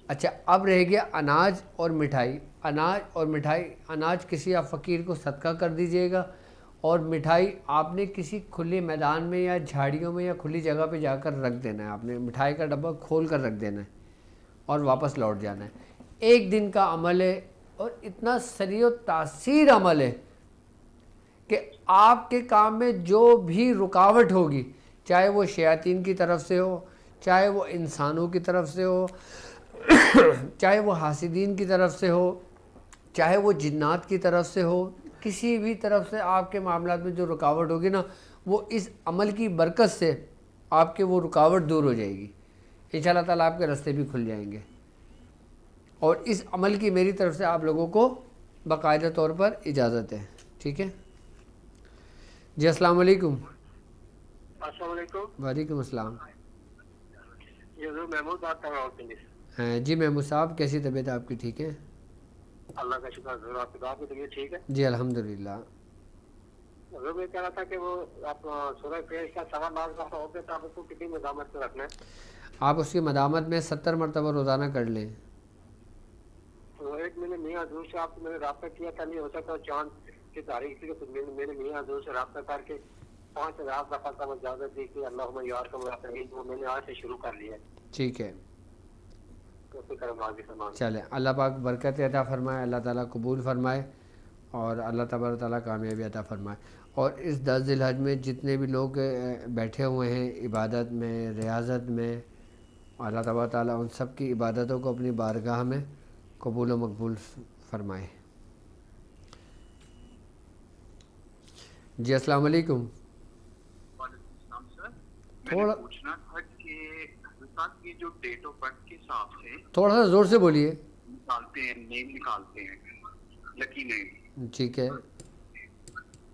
اچھا, اب رہ گیا اناج اور مٹھائی. اناج کسی آپ فقیر کو صدقہ کر دیجئے گا, اور مٹھائی آپ نے کسی کھلے میدان میں یا جھاڑیوں میں یا کھلی جگہ پہ جا کر رکھ دینا ہے. آپ نے مٹھائی کا ڈبہ کھول کر رکھ دینا ہے اور واپس لوٹ جانا ہے. 1 دن کا عمل ہے, اور اتنا سریع و تاثیر عمل ہے کہ آپ کے کام میں جو بھی رکاوٹ ہوگی, چاہے وہ شیاطین کی طرف سے ہو, چاہے وہ انسانوں کی طرف سے ہو, چاہے وہ حاسدین کی طرف سے ہو, چاہے وہ جنات کی طرف سے ہو, کسی بھی طرف سے آپ کے معاملات میں جو رکاوٹ ہوگی نا, وہ اس عمل کی برکت سے آپ کے وہ رکاوٹ دور ہو جائے گی. انشاءاللہ تعالیٰ آپ کے راستے بھی کھل جائیں گے. اور اس عمل کی میری طرف سے آپ لوگوں کو باقاعدہ طور پر اجازت ہے. ٹھیک ہے جی. السلام علیکم. السلام علیکم. وعلیکم السلام. یہ محمود بات کر رہا ہوں. جی محمود صاحب, کیسی طبیعت آپ کی؟ ٹھیک ہے, اللہ کا شکر. ضرور آپ کی طبیعت ٹھیک ہے؟ جی الحمدللہ. ضرور میں کہہ رہا تھا کہ وہ آپ سورہ قریش کا سوا ناز کا ہو گیا, تو آپ اس کو کتنی مدامت سے رکھنا ہے؟ آپ اس کی مدامت میں 70 مرتبہ روزانہ کر لیں. تو ایک میں نے میاں حضور سے آپ کو میں نے رابطہ کیا تھا, نہیں ہو سکتا چاند کی تاریخ تھی, تو میں نے میاں حضور سے رابطہ کر کے 5000 دفعہ کا اجازت دی کہ اللہم یا ارحم الراحمین, وہ میں نے آج سے شروع کر لیا ہے. ٹھیک ہے, تو فکر ماضی فرمان. چلیں, اللہ پاک برکت عطا فرمائے, اللہ تعالیٰ قبول فرمائے, اور اللہ تبارک تعالیٰ کامیابی عطا فرمائے. اور اس 10 ذی الحج میں جتنے بھی لوگ بیٹھے ہوئے ہیں عبادت میں, ریاضت میں, اللہ تبارک تعالیٰ ان سب کی عبادتوں کو اپنی بارگاہ میں قبول و مقبول فرمائے. جی السلام علیکم. تھوڑا پوچھنا تھا کہ کی جو ڈیٹ آف برتھ کے حساب سے تھوڑا سا زور سے بولیے. نکالتے ہیں, نیم نکالتے ہیں, لکی نیم, ٹھیک ہے,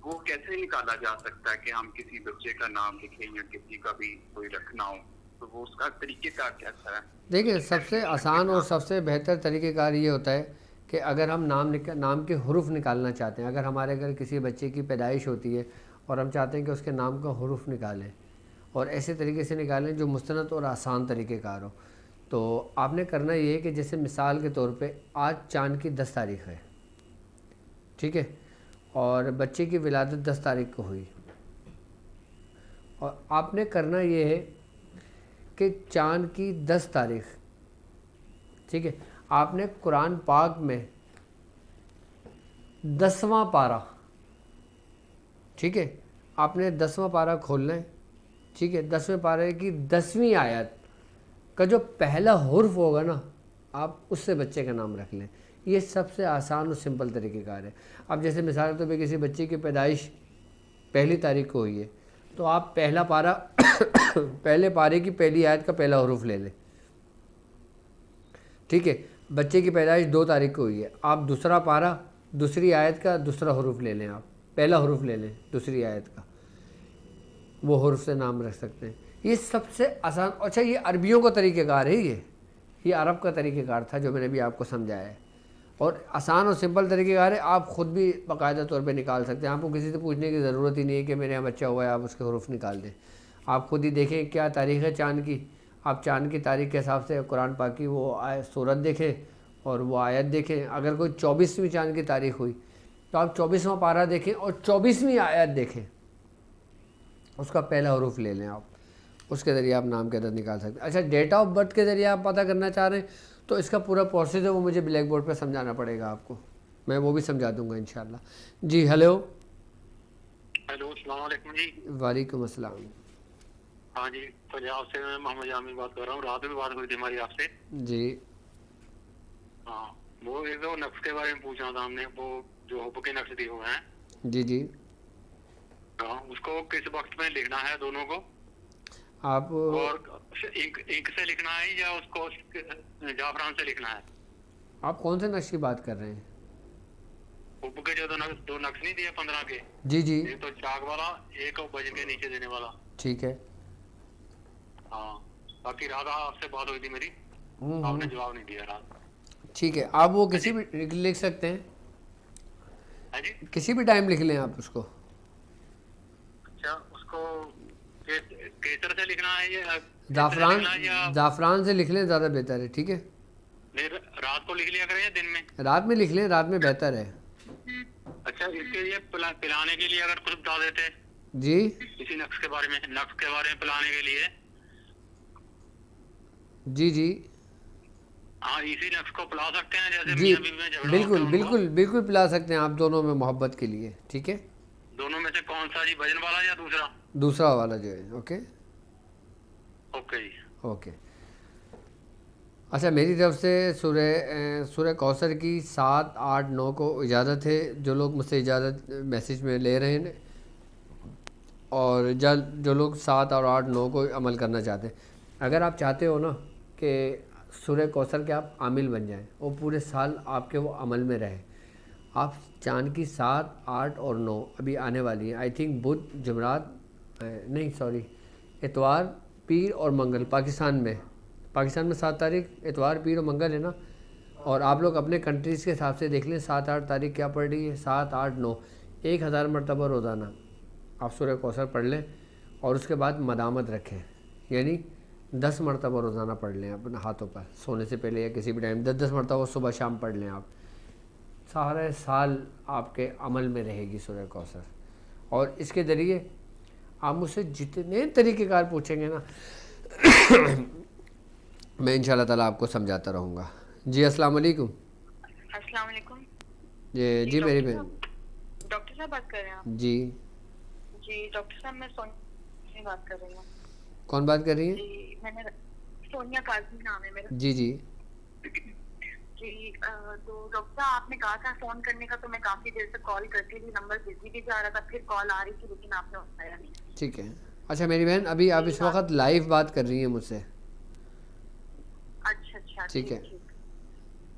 وہ کیسے نکالا جا سکتا ہے کہ ہم کسی بچے کا نام لکھیں یا کسی کا بھی کوئی رکھنا ہو, تو وہ اس کا طریقہ کار کیسا ہے؟ دیکھیں, سب سے آسان اور سب سے بہتر طریقہ کار یہ ہوتا ہے کہ اگر ہم نام کے حروف نکالنا چاہتے ہیں, اگر ہمارے گھر کسی بچے کی پیدائش ہوتی ہے اور ہم چاہتے ہیں کہ اس کے نام کا حروف نکالیں, اور ایسے طریقے سے نکالیں جو مستند اور آسان طریقہ کار ہو, تو آپ نے کرنا یہ ہے کہ جیسے مثال کے طور پہ آج چاند کی 10 تاریخ ہے, ٹھیک ہے, اور بچے کی ولادت 10 تاریخ کو ہوئی, اور آپ نے کرنا یہ ہے کہ چاند کی 10 تاریخ ٹھیک ہے. آپ نے قرآن پاک میں 10واں پارہ, ٹھیک ہے, آپ نے 10واں پارہ کھولنا ہے, ٹھیک ہے. 10ویں پارے کی 10ویں آیت کا جو پہلا حرف ہوگا نا, آپ اس سے بچے کا نام رکھ لیں. یہ سب سے آسان اور سمپل طریقہ کار ہے. اب جیسے مثال کے طور پہ کسی بچے کی پیدائش 1 تاریخ کو ہوئی ہے, تو آپ پہلا پارہ پہلے پارے کی پہلی آیت کا پہلا حرف لے لیں, ٹھیک ہے. بچے کی پیدائش 2 تاریخ کو ہوئی ہے, آپ دوسرا پارہ دوسری آیت کا دوسرا حرف لے لیں, آپ پہلا حرف لے لیں دوسری آیت کا, وہ حرف سے نام رکھ سکتے ہیں. یہ سب سے آسان. اچھا یہ عربیوں کا طریقہ کار ہے, یہ عرب کا طریقہ کار تھا جو میں نے بھی آپ کو سمجھایا ہے, اور آسان اور سمپل طریقہ کار ہے. آپ خود بھی باقاعدہ طور پہ نکال سکتے ہیں. آپ کو کسی سے پوچھنے کی ضرورت ہی نہیں ہے کہ میرے یہاں بچہ ہوا ہے آپ اس کے حروف نکال دیں. آپ خود ہی دیکھیں کیا تاریخ ہے چاند کی, آپ چاند کی تاریخ کے حساب سے قرآن پاک کی وہ سورت دیکھیں اور وہ آیت دیکھیں. اگر کوئی 24ویں چاند کی تاریخ ہوئی تو آپ 24واں پارہ دیکھیں اور 24ویں آیت دیکھیں, اس کا پہلا حرف لے لیں, آپ اس کے ذریعے آپ نام کے عدد نکال سکتے ہیں. اچھا ڈیٹ آف برتھ کے ذریعے آپ پتہ کرنا چاہ رہے ہیں تو اس کا پورا پروسیس ہے, وہ مجھے بلیک بورڈ پہ سمجھانا پڑے گا آپ کو, میں وہ بھی سمجھا دوں گا انشاءاللہ. جی ہیلو. ہیلو السلام علیکم جی. وعلیکم السلام. ہاں جی پنجاب سے میں محمد جامع بات کر رہا ہوں. رات میں بات ہوئی تھی ہماری آپ سے. جی ہاں وہ ایک دو نقش کے بارے میں پوچھنا تھا ہم نے, وہ جو حب کے نقش دیے ہوئے ہیں. جی جی ہاں اس کو کس وقت میں لکھنا ہے دونوں کو, آپ اور انک سے لکھنا ہے یا اس کو جعفران سے لکھنا ہے؟ آپ کون سے نقش کی بات کر رہے ہیں؟ حب کے جو دو نقش نہیں دیے 15 کے, جی جی ایک تو چاک والا, ایک بج کے نیچے دینے والا. ٹھیک ہے. ہاں باقی رات آپ سے بات ہوئی تھی میری, آپ نے جواب نہیں دیا رات. ٹھیک ہے, آپ وہ کسی بھی لکھ سکتے ہیں, ہاں جی کسی بھی ٹائم لکھ لیں آپ اس کو. اچھا اس کو کیسر سے لکھنا ہے یا زعفران سے لکھ لیں, زیادہ بہتر ہے. ٹھیک ہے, رات کو لکھ لیا کریں یا دن میں؟ رات میں لکھ لیں, رات میں بہتر ہے. اچھا اس کے لیے پلانے کے لیے اگر کچھ بتا دیتے جی اسی نقش کے بارے میں پلانے کے لیے. جی جی ہاں اسی نقش کو پلا سکتے ہیں جیسے جی میاں بیوی میں جھگڑا بالکل ہوتا ہے ان کو؟ بالکل بالکل پلا سکتے ہیں آپ دونوں میں محبت کے لیے. ٹھیک ہے, دونوں میں سے کون سا جی, بھجن والا یا دوسرا؟ دوسرا والا جو ہے. اوکے اوکے جی اوکے. اچھا میری طرف سے سورہ کوثر کی 7 8 9 کو اجازت ہے. جو لوگ مجھ سے اجازت میسیج میں لے رہے ہیں اور جو لوگ 7 اور 8 9 کو عمل کرنا چاہتے ہیں, اگر آپ چاہتے ہو نا کہ سورہ کوثر کے آپ عامل بن جائیں اور پورے سال آپ کے وہ عمل میں رہے, آپ چاند کی 7 8 اور 9 ابھی آنے والی ہیں. آئی تھنک بدھ جمعرات نہیں سوری اتوار پیر اور منگل پاکستان میں 7 تاریخ اتوار پیر اور منگل ہے نا, اور آپ لوگ اپنے کنٹریز کے حساب سے دیکھ لیں 7 8 تاریخ کیا پڑ رہی ہے. 7 8 9 1000 مرتبہ روزانہ آپ سورہ کوثر پڑھ لیں, اور اس کے بعد مدامت رکھیں, یعنی 10 مرتبہ روزانہ پڑھ لیں اپنے ہاتھوں پر سونے سے پہلے یا کسی بھی ٹائم 10 مرتبہ صبح شام پڑھ لیں. آپ سارے سال آپ کے عمل میں رہے گی سورہ کوثر, اور اس کے ذریعے آپ مجھ سے جتنے طریقہ کار پوچھیں گے نا میں انشاءاللہ تعالیٰ آپ کو سمجھاتا رہوں گا. جی السلام علیکم. السلام علیکم. جی میری بہن. ڈاکٹر صاحب بات کر رہے ہیں آپ؟ جی جی ڈاکٹر صاحب میں سونیا بات کر رہی ہوں. کون بات کر رہی ہیں؟ جی میں نے سونیا قاسمی نام ہے میرا. جی جی جی تو ڈاکٹر صاحب آپ نے کہا تھا فون کرنے کا, تو میں کافی دیر سے کال کرتی تھی, نمبر بزی بھی جا رہا تھا, پھر کال آ رہی تھی لیکن آپ نے اٹھایا نہیں. ٹھیک ہے. اچھا میری بہن ابھی آپ اس وقت لائیو بات کر رہی ہیں مجھ سے؟ اچھا ٹھیک ہے.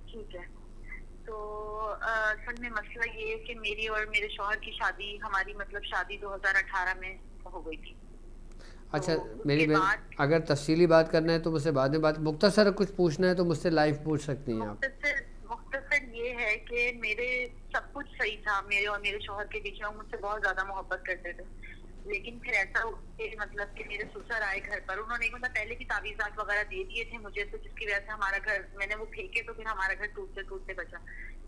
ٹھیک ہے. تو اصل میں مسئلہ یہ ہے کہ میری اور میرے شوہر کی شادی, ہماری مطلب شادی 2018 میں ہو گئی تھی. اچھا میری بہن اگر تفصیلی بات کرنا ہے تو مجھ سے بعد میں بات, مختصر کچھ پوچھنا ہے تو مجھ سے لائیو پوچھ سکتی ہیں آپ. مختصر یہ ہے کہ میرے سب کچھ صحیح تھا, میرے اور میرے شوہر کے بیچ میں, مجھ سے بہت زیادہ محبت کرتے تھے, لیکن پھر ایسا مطلب کہ میرے سسر آئے گھر پر, انہوں نے مطلب پہلے کی تعویذات وغیرہ دے دیے تھے مجھے, تو جس کی وجہ سے ہمارا گھر میں نے وہ پھینکے, تو پھر ہمارا گھر ٹوٹتے ٹوٹتے بچا.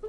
2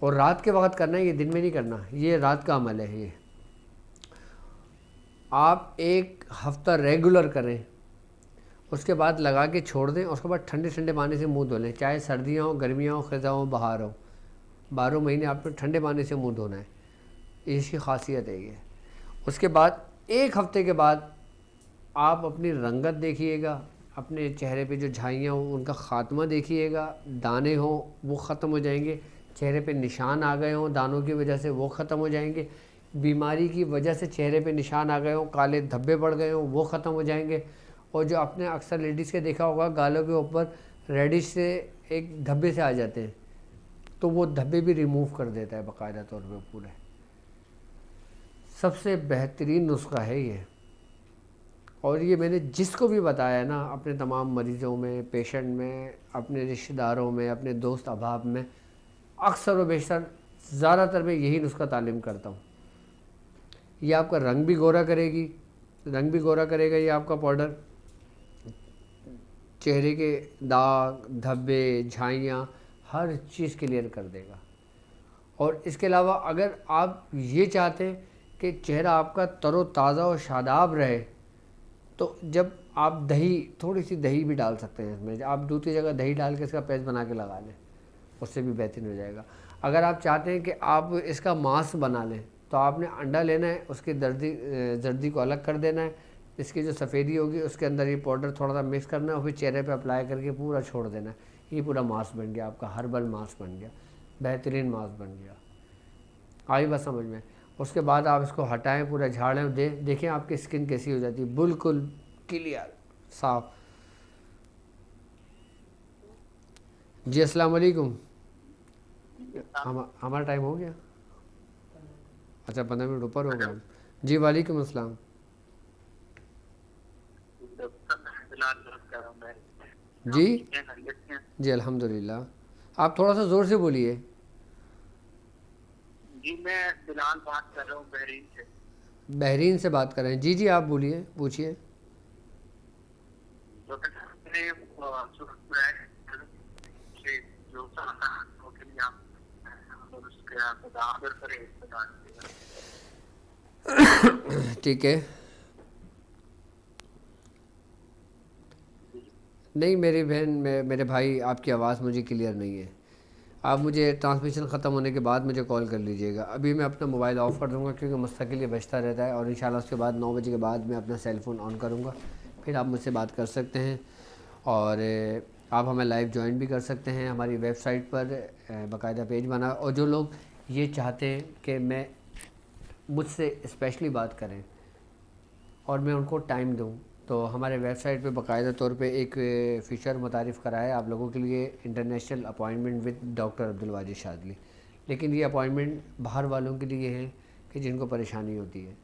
اور رات کے وقت کرنا ہے، یہ دن میں نہیں کرنا، یہ رات کا عمل ہے۔ یہ آپ 1 ہفتہ ریگولر کریں، اس کے بعد لگا کے چھوڑ دیں، اس کے بعد ٹھنڈے ٹھنڈے پانی سے منہ دھو لیں، چاہے سردیاں ہوں، گرمیاں ہوں، خزاں ہوں، بہار ہو، 12 مہینے آپ کو ٹھنڈے پانی سے منہ دھونا ہے، اس کی خاصیت ہے یہ۔ اس کے بعد 1 ہفتے کے بعد آپ اپنی رنگت دیکھیے گا، اپنے چہرے پہ جو جھائیاں ہوں ان کا خاتمہ دیکھیے گا، دانے ہوں وہ ختم ہو جائیں گے، چہرے پہ نشان آ گئے ہوں دانوں کی وجہ سے وہ ختم ہو جائیں گے، بیماری کی وجہ سے چہرے پہ نشان آ گئے ہوں، کالے دھبے پڑ گئے ہوں وہ ختم ہو جائیں گے، اور جو آپ نے اکثر لیڈیز کے دیکھا ہوگا گالوں کے اوپر ریڈش سے ایک دھبے سے آ جاتے ہیں، تو وہ دھبے بھی ریموو کر دیتا ہے باقاعدہ طور پہ پورے۔ سب سے بہترین نسخہ ہے یہ، اور یہ میں نے جس کو بھی بتایا نا اپنے تمام مریضوں میں، پیشنٹ میں، اپنے رشتہ داروں میں، اپنے دوست احباب میں، اکثر و بیشتر زیادہ تر میں یہی نسخہ تعلیم کرتا ہوں۔ یہ آپ کا رنگ بھی گورا کرے گی، رنگ بھی گورا کرے گا یہ آپ کا پاؤڈر، چہرے کے داغ، دھبے، جھائیاں، ہر چیز کلیئر کر دے گا۔ اور اس کے علاوہ اگر آپ یہ چاہتے ہیں کہ چہرہ آپ کا تر و تازہ و شاداب رہے، تو جب آپ دہی، تھوڑی سی دہی بھی ڈال سکتے ہیں اس میں، آپ دودھ کی جگہ دہی ڈال کے اس کا پیسٹ بنا کے لگا لیں، اس سے بھی بہترین ہو جائے گا۔ اگر آپ چاہتے ہیں کہ آپ اس کا ماسک بنا لیں تو آپ نے انڈا لینا ہے، اس کی زردی کو الگ کر دینا ہے، اس کی جو سفیدی ہوگی اس کے اندر یہ پاؤڈر تھوڑا سا مکس کرنا ہے اور پھر چہرے پہ اپلائی کر کے پورا چھوڑ دینا ہے، یہ پورا ماسک بن گیا آپ کا، ہربل ماسک بن گیا، بہترین ماسک بن گیا۔ آئی بات سمجھ میں؟ اس کے بعد آپ اس کو ہٹائیں، پورا جھاڑیں، دیکھیں آپ کی اسکن کیسی ہو جاتی ہے، بالکل کلیئر، صاف۔ جی السلام علیکم، ہمارا ٹائم ہو گیا؟ اچھا 15 منٹ اوپر ہو گیا۔ جی وعلیکم السلام۔ جی جی الحمدللہ، آپ تھوڑا سا زور سے بولیے۔ جی میں بلال بات کر رہا ہوں بحرین سے۔ بحرین سے بات کر رہے ہیں؟ جی جی آپ بولیے، پوچھیے۔ ٹھیک ہے، نہیں میری بہن، میرے بھائی، آپ کی آواز مجھے کلیئر نہیں ہے، آپ مجھے ٹرانسمیشن ختم ہونے کے بعد مجھے کال کر لیجئے گا۔ ابھی میں اپنا موبائل آف کر دوں گا کیونکہ مستقل یہ بجتا رہتا ہے، اور انشاءاللہ اس کے بعد 9 بجے کے بعد میں اپنا سیل فون آن کروں گا، پھر آپ مجھ سے بات کر سکتے ہیں، اور آپ ہمیں لائیو جوائن بھی کر سکتے ہیں ہماری ویب سائٹ پر، باقاعدہ پیج بنا، اور جو لوگ یہ چاہتے ہیں کہ میں مجھ سے اسپیشلی بات کریں اور میں ان کو ٹائم دوں، تو ہمارے ویب سائٹ پہ باقاعدہ طور پہ ایک فیچر متعارف کرا ہے آپ لوگوں کے لیے، international appointment with doctor Abdulwajid Shazli, لیکن یہ اپوائنٹمنٹ باہر والوں کے لیے ہے کہ جن کو پریشانی ہوتی ہے،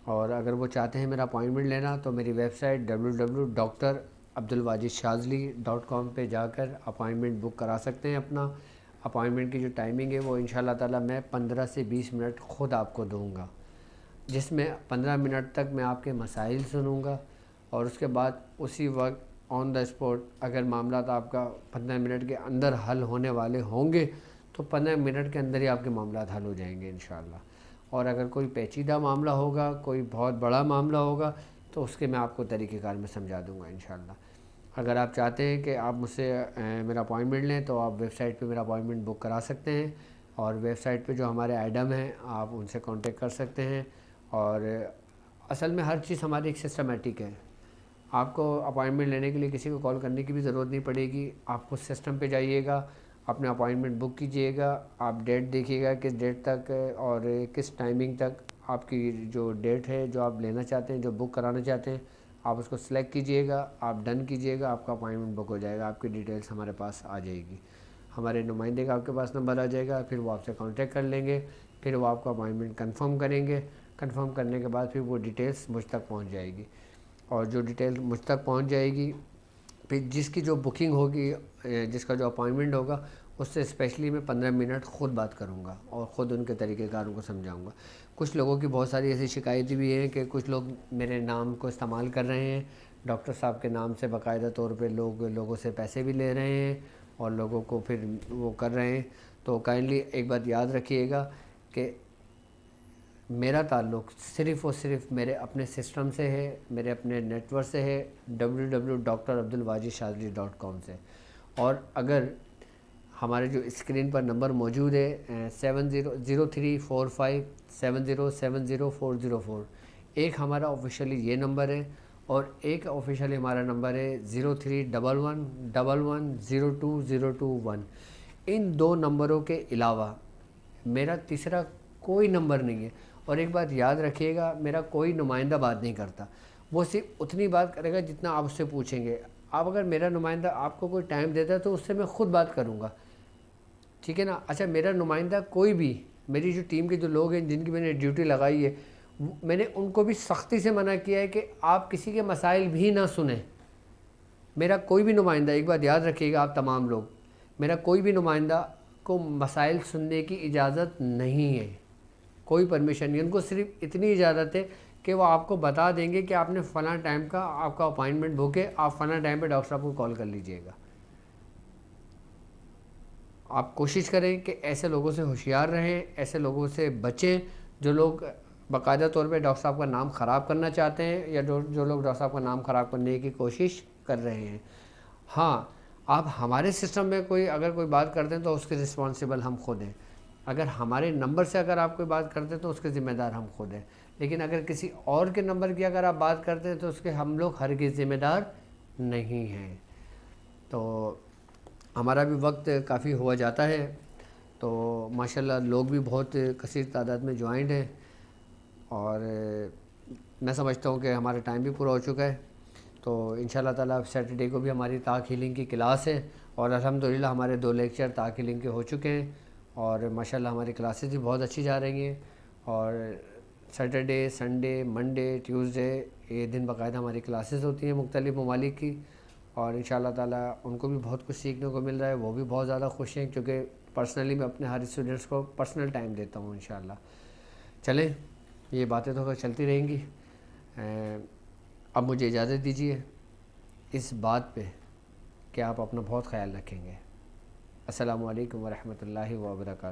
اور اگر وہ چاہتے ہیں میرا اپوائنٹمنٹ لینا تو میری ویب سائٹ www.drabdulwajidshazli.com پہ جا کر اپوائنٹمنٹ بک کرا سکتے ہیں اپنا۔ اپوائنٹمنٹ کی جو ٹائمنگ ہے وہ انشاءاللہ تعالیٰ میں 15 سے 20 منٹ خود آپ کو دوں گا، جس میں 15 منٹ تک میں آپ کے مسائل سنوں گا، اور اس کے بعد اسی وقت آن دا اسپاٹ اگر معاملات آپ کا 15 منٹ کے اندر حل ہونے والے ہوں گے تو 15 منٹ کے اندر ہی آپ کے معاملات حل ہو جائیں گے انشاءاللہ، اور اگر کوئی پیچیدہ معاملہ ہوگا، کوئی بہت بڑا معاملہ ہوگا تو اس کے میں آپ کو طریقہ کار میں سمجھا دوں گا انشاءاللہ۔ اگر آپ چاہتے ہیں کہ آپ مجھ سے میرا اپوائنٹمنٹ لیں تو آپ ویب سائٹ پہ میرا اپوائنٹمنٹ بک کرا سکتے ہیں، اور ویب سائٹ پہ جو ہمارے ایڈم ہیں آپ ان سے کانٹیکٹ کر سکتے ہیں، اور اصل میں ہر چیز ہماری ایک سسٹمیٹک ہے، آپ کو اپوائنٹمنٹ لینے کے لیے کسی کو کال کرنے کی بھی ضرورت نہیں پڑے گی، آپ کو سسٹم پہ جائیے گا، اپنا اپوائنٹمنٹ بک کیجئے گا، آپ ڈیٹ دیکھیے گا کس ڈیٹ تک اور کس ٹائمنگ تک آپ کی جو ڈیٹ ہے جو آپ لینا چاہتے ہیں، جو بک کرانا چاہتے ہیں، آپ اس کو سلیکٹ کیجئے گا، آپ ڈن کیجئے گا، آپ کا اپوائنٹمنٹ بک ہو جائے گا، آپ کی ڈیٹیلز ہمارے پاس آ جائے گی، ہمارے نمائندے کا آپ کے پاس نمبر آ جائے گا، پھر وہ آپ سے کانٹیکٹ کر لیں گے، پھر وہ آپ کا اپوائنٹمنٹ کنفرم کریں گے، کنفرم کرنے کے بعد پھر وہ ڈیٹیلز مجھ تک پہنچ جائے گی، اور جو ڈیٹیل مجھ تک پہنچ جائے گی پھر جس کی جو بکنگ ہوگی، جس کا جو اپوائنٹمنٹ ہوگا، اس سے اسپیشلی میں 15 منٹ خود بات کروں گا اور خود ان کے طریقہ کاروں کو سمجھاؤں گا۔ کچھ لوگوں کی بہت ساری ایسی شکایتیں بھی ہیں کہ کچھ لوگ میرے نام کو استعمال کر رہے ہیں، ڈاکٹر صاحب کے نام سے باقاعدہ طور پہ لوگوں سے پیسے بھی لے رہے ہیں اور لوگوں کو پھر وہ کر رہے ہیں، تو کائنڈلی ایک بات یاد رکھیے گا کہ میرا تعلق صرف اور صرف میرے اپنے سسٹم سے ہے، میرے اپنے نیٹ ورک سے ہے www.drabdulwajidshadili.com سے. اور اگر ہمارے جو اسکرین پر نمبر موجود ہے 70034570700404، ایک ہمارا آفیشیلی یہ نمبر ہے اور ایک آفیشیلی ہمارا نمبر ہے 031111020221. ان دو نمبروں کے علاوہ میرا تیسرا کوئی نمبر نہیں ہے. اور ایک بات یاد رکھیے گا، میرا کوئی نمائندہ بات نہیں کرتا، وہ صرف اتنی بات کرے گا جتنا آپ اس سے پوچھیں گے. آپ اگر میرا نمائندہ آپ کو کوئی ٹائم دیتا ہے تو اس سے میں خود بات کروں گا، ٹھیک ہے نا. اچھا، میرا نمائندہ کوئی بھی، میری جو ٹیم کے جو لوگ ہیں جن کی میں نے ڈیوٹی لگائی ہے، میں نے ان کو بھی سختی سے منع کیا ہے کہ آپ کسی کے مسائل بھی نہ سنیں. میرا کوئی بھی نمائندہ، ایک بات یاد رکھیے گا آپ تمام لوگ، میرا کوئی بھی نمائندہ کو مسائل سننے کی اجازت نہیں ہے، کوئی پرمیشن نہیں. ان کو صرف اتنی اجازت ہے کہ وہ آپ کو بتا دیں گے کہ آپ نے فلاں ٹائم کا آپ کا اپائنٹمنٹ بک ہے، آپ فلاں ٹائم پہ ڈاکٹر صاحب کو کال کر لیجئے گا. آپ کوشش کریں کہ ایسے لوگوں سے ہوشیار رہیں، ایسے لوگوں سے بچیں جو لوگ باقاعدہ طور پہ ڈاکٹر صاحب کا نام خراب کرنا چاہتے ہیں یا جو لوگ ڈاکٹر صاحب کا نام خراب کرنے کی کوشش کر رہے ہیں. ہاں، آپ ہمارے سسٹم میں اگر کوئی بات کرتے ہیں تو اس کے رسپانسیبل ہم خود ہیں. اگر ہمارے نمبر سے اگر آپ کوئی بات کرتے ہیں تو اس کے ذمہ دار ہم خود ہیں. لیکن اگر کسی اور کے نمبر کی اگر آپ بات کرتے ہیں تو اس کے ہم لوگ ہرگز ذمہ دار نہیں ہیں. تو ہمارا بھی وقت کافی ہوا جاتا ہے، تو ماشاءاللہ لوگ بھی بہت کثیر تعداد میں جوائنڈ ہیں، اور میں سمجھتا ہوں کہ ہمارا ٹائم بھی پورا ہو چکا ہے. تو انشاءاللہ تعالیٰ سیٹرڈے کو بھی ہماری طاق ہیلنگ کی کلاس ہے، اور الحمدللہ ہمارے 2 لیکچر طاق ہیلنگ کے ہو چکے ہیں، اور ماشاءاللہ ہماری کلاسز بھی بہت اچھی جا رہی ہیں. اور سیٹرڈے، سنڈے، منڈے، ٹیوزڈے یہ دن باقاعدہ ہماری کلاسز ہوتی ہیں مختلف ممالک کی، اور انشاءاللہ تعالیٰ ان کو بھی بہت کچھ سیکھنے کو مل رہا ہے. وہ بھی بہت زیادہ خوش ہیں کیونکہ پرسنلی میں اپنے ہر اسٹوڈنٹس کو پرسنل ٹائم دیتا ہوں انشاءاللہ. چلیں، یہ باتیں تو چلتی رہیں گی. اب مجھے اجازت دیجیے اس بات پہ کہ آپ اپنا بہت خیال رکھیں گے. السلام علیکم ورحمۃ اللہ وبرکاتہ.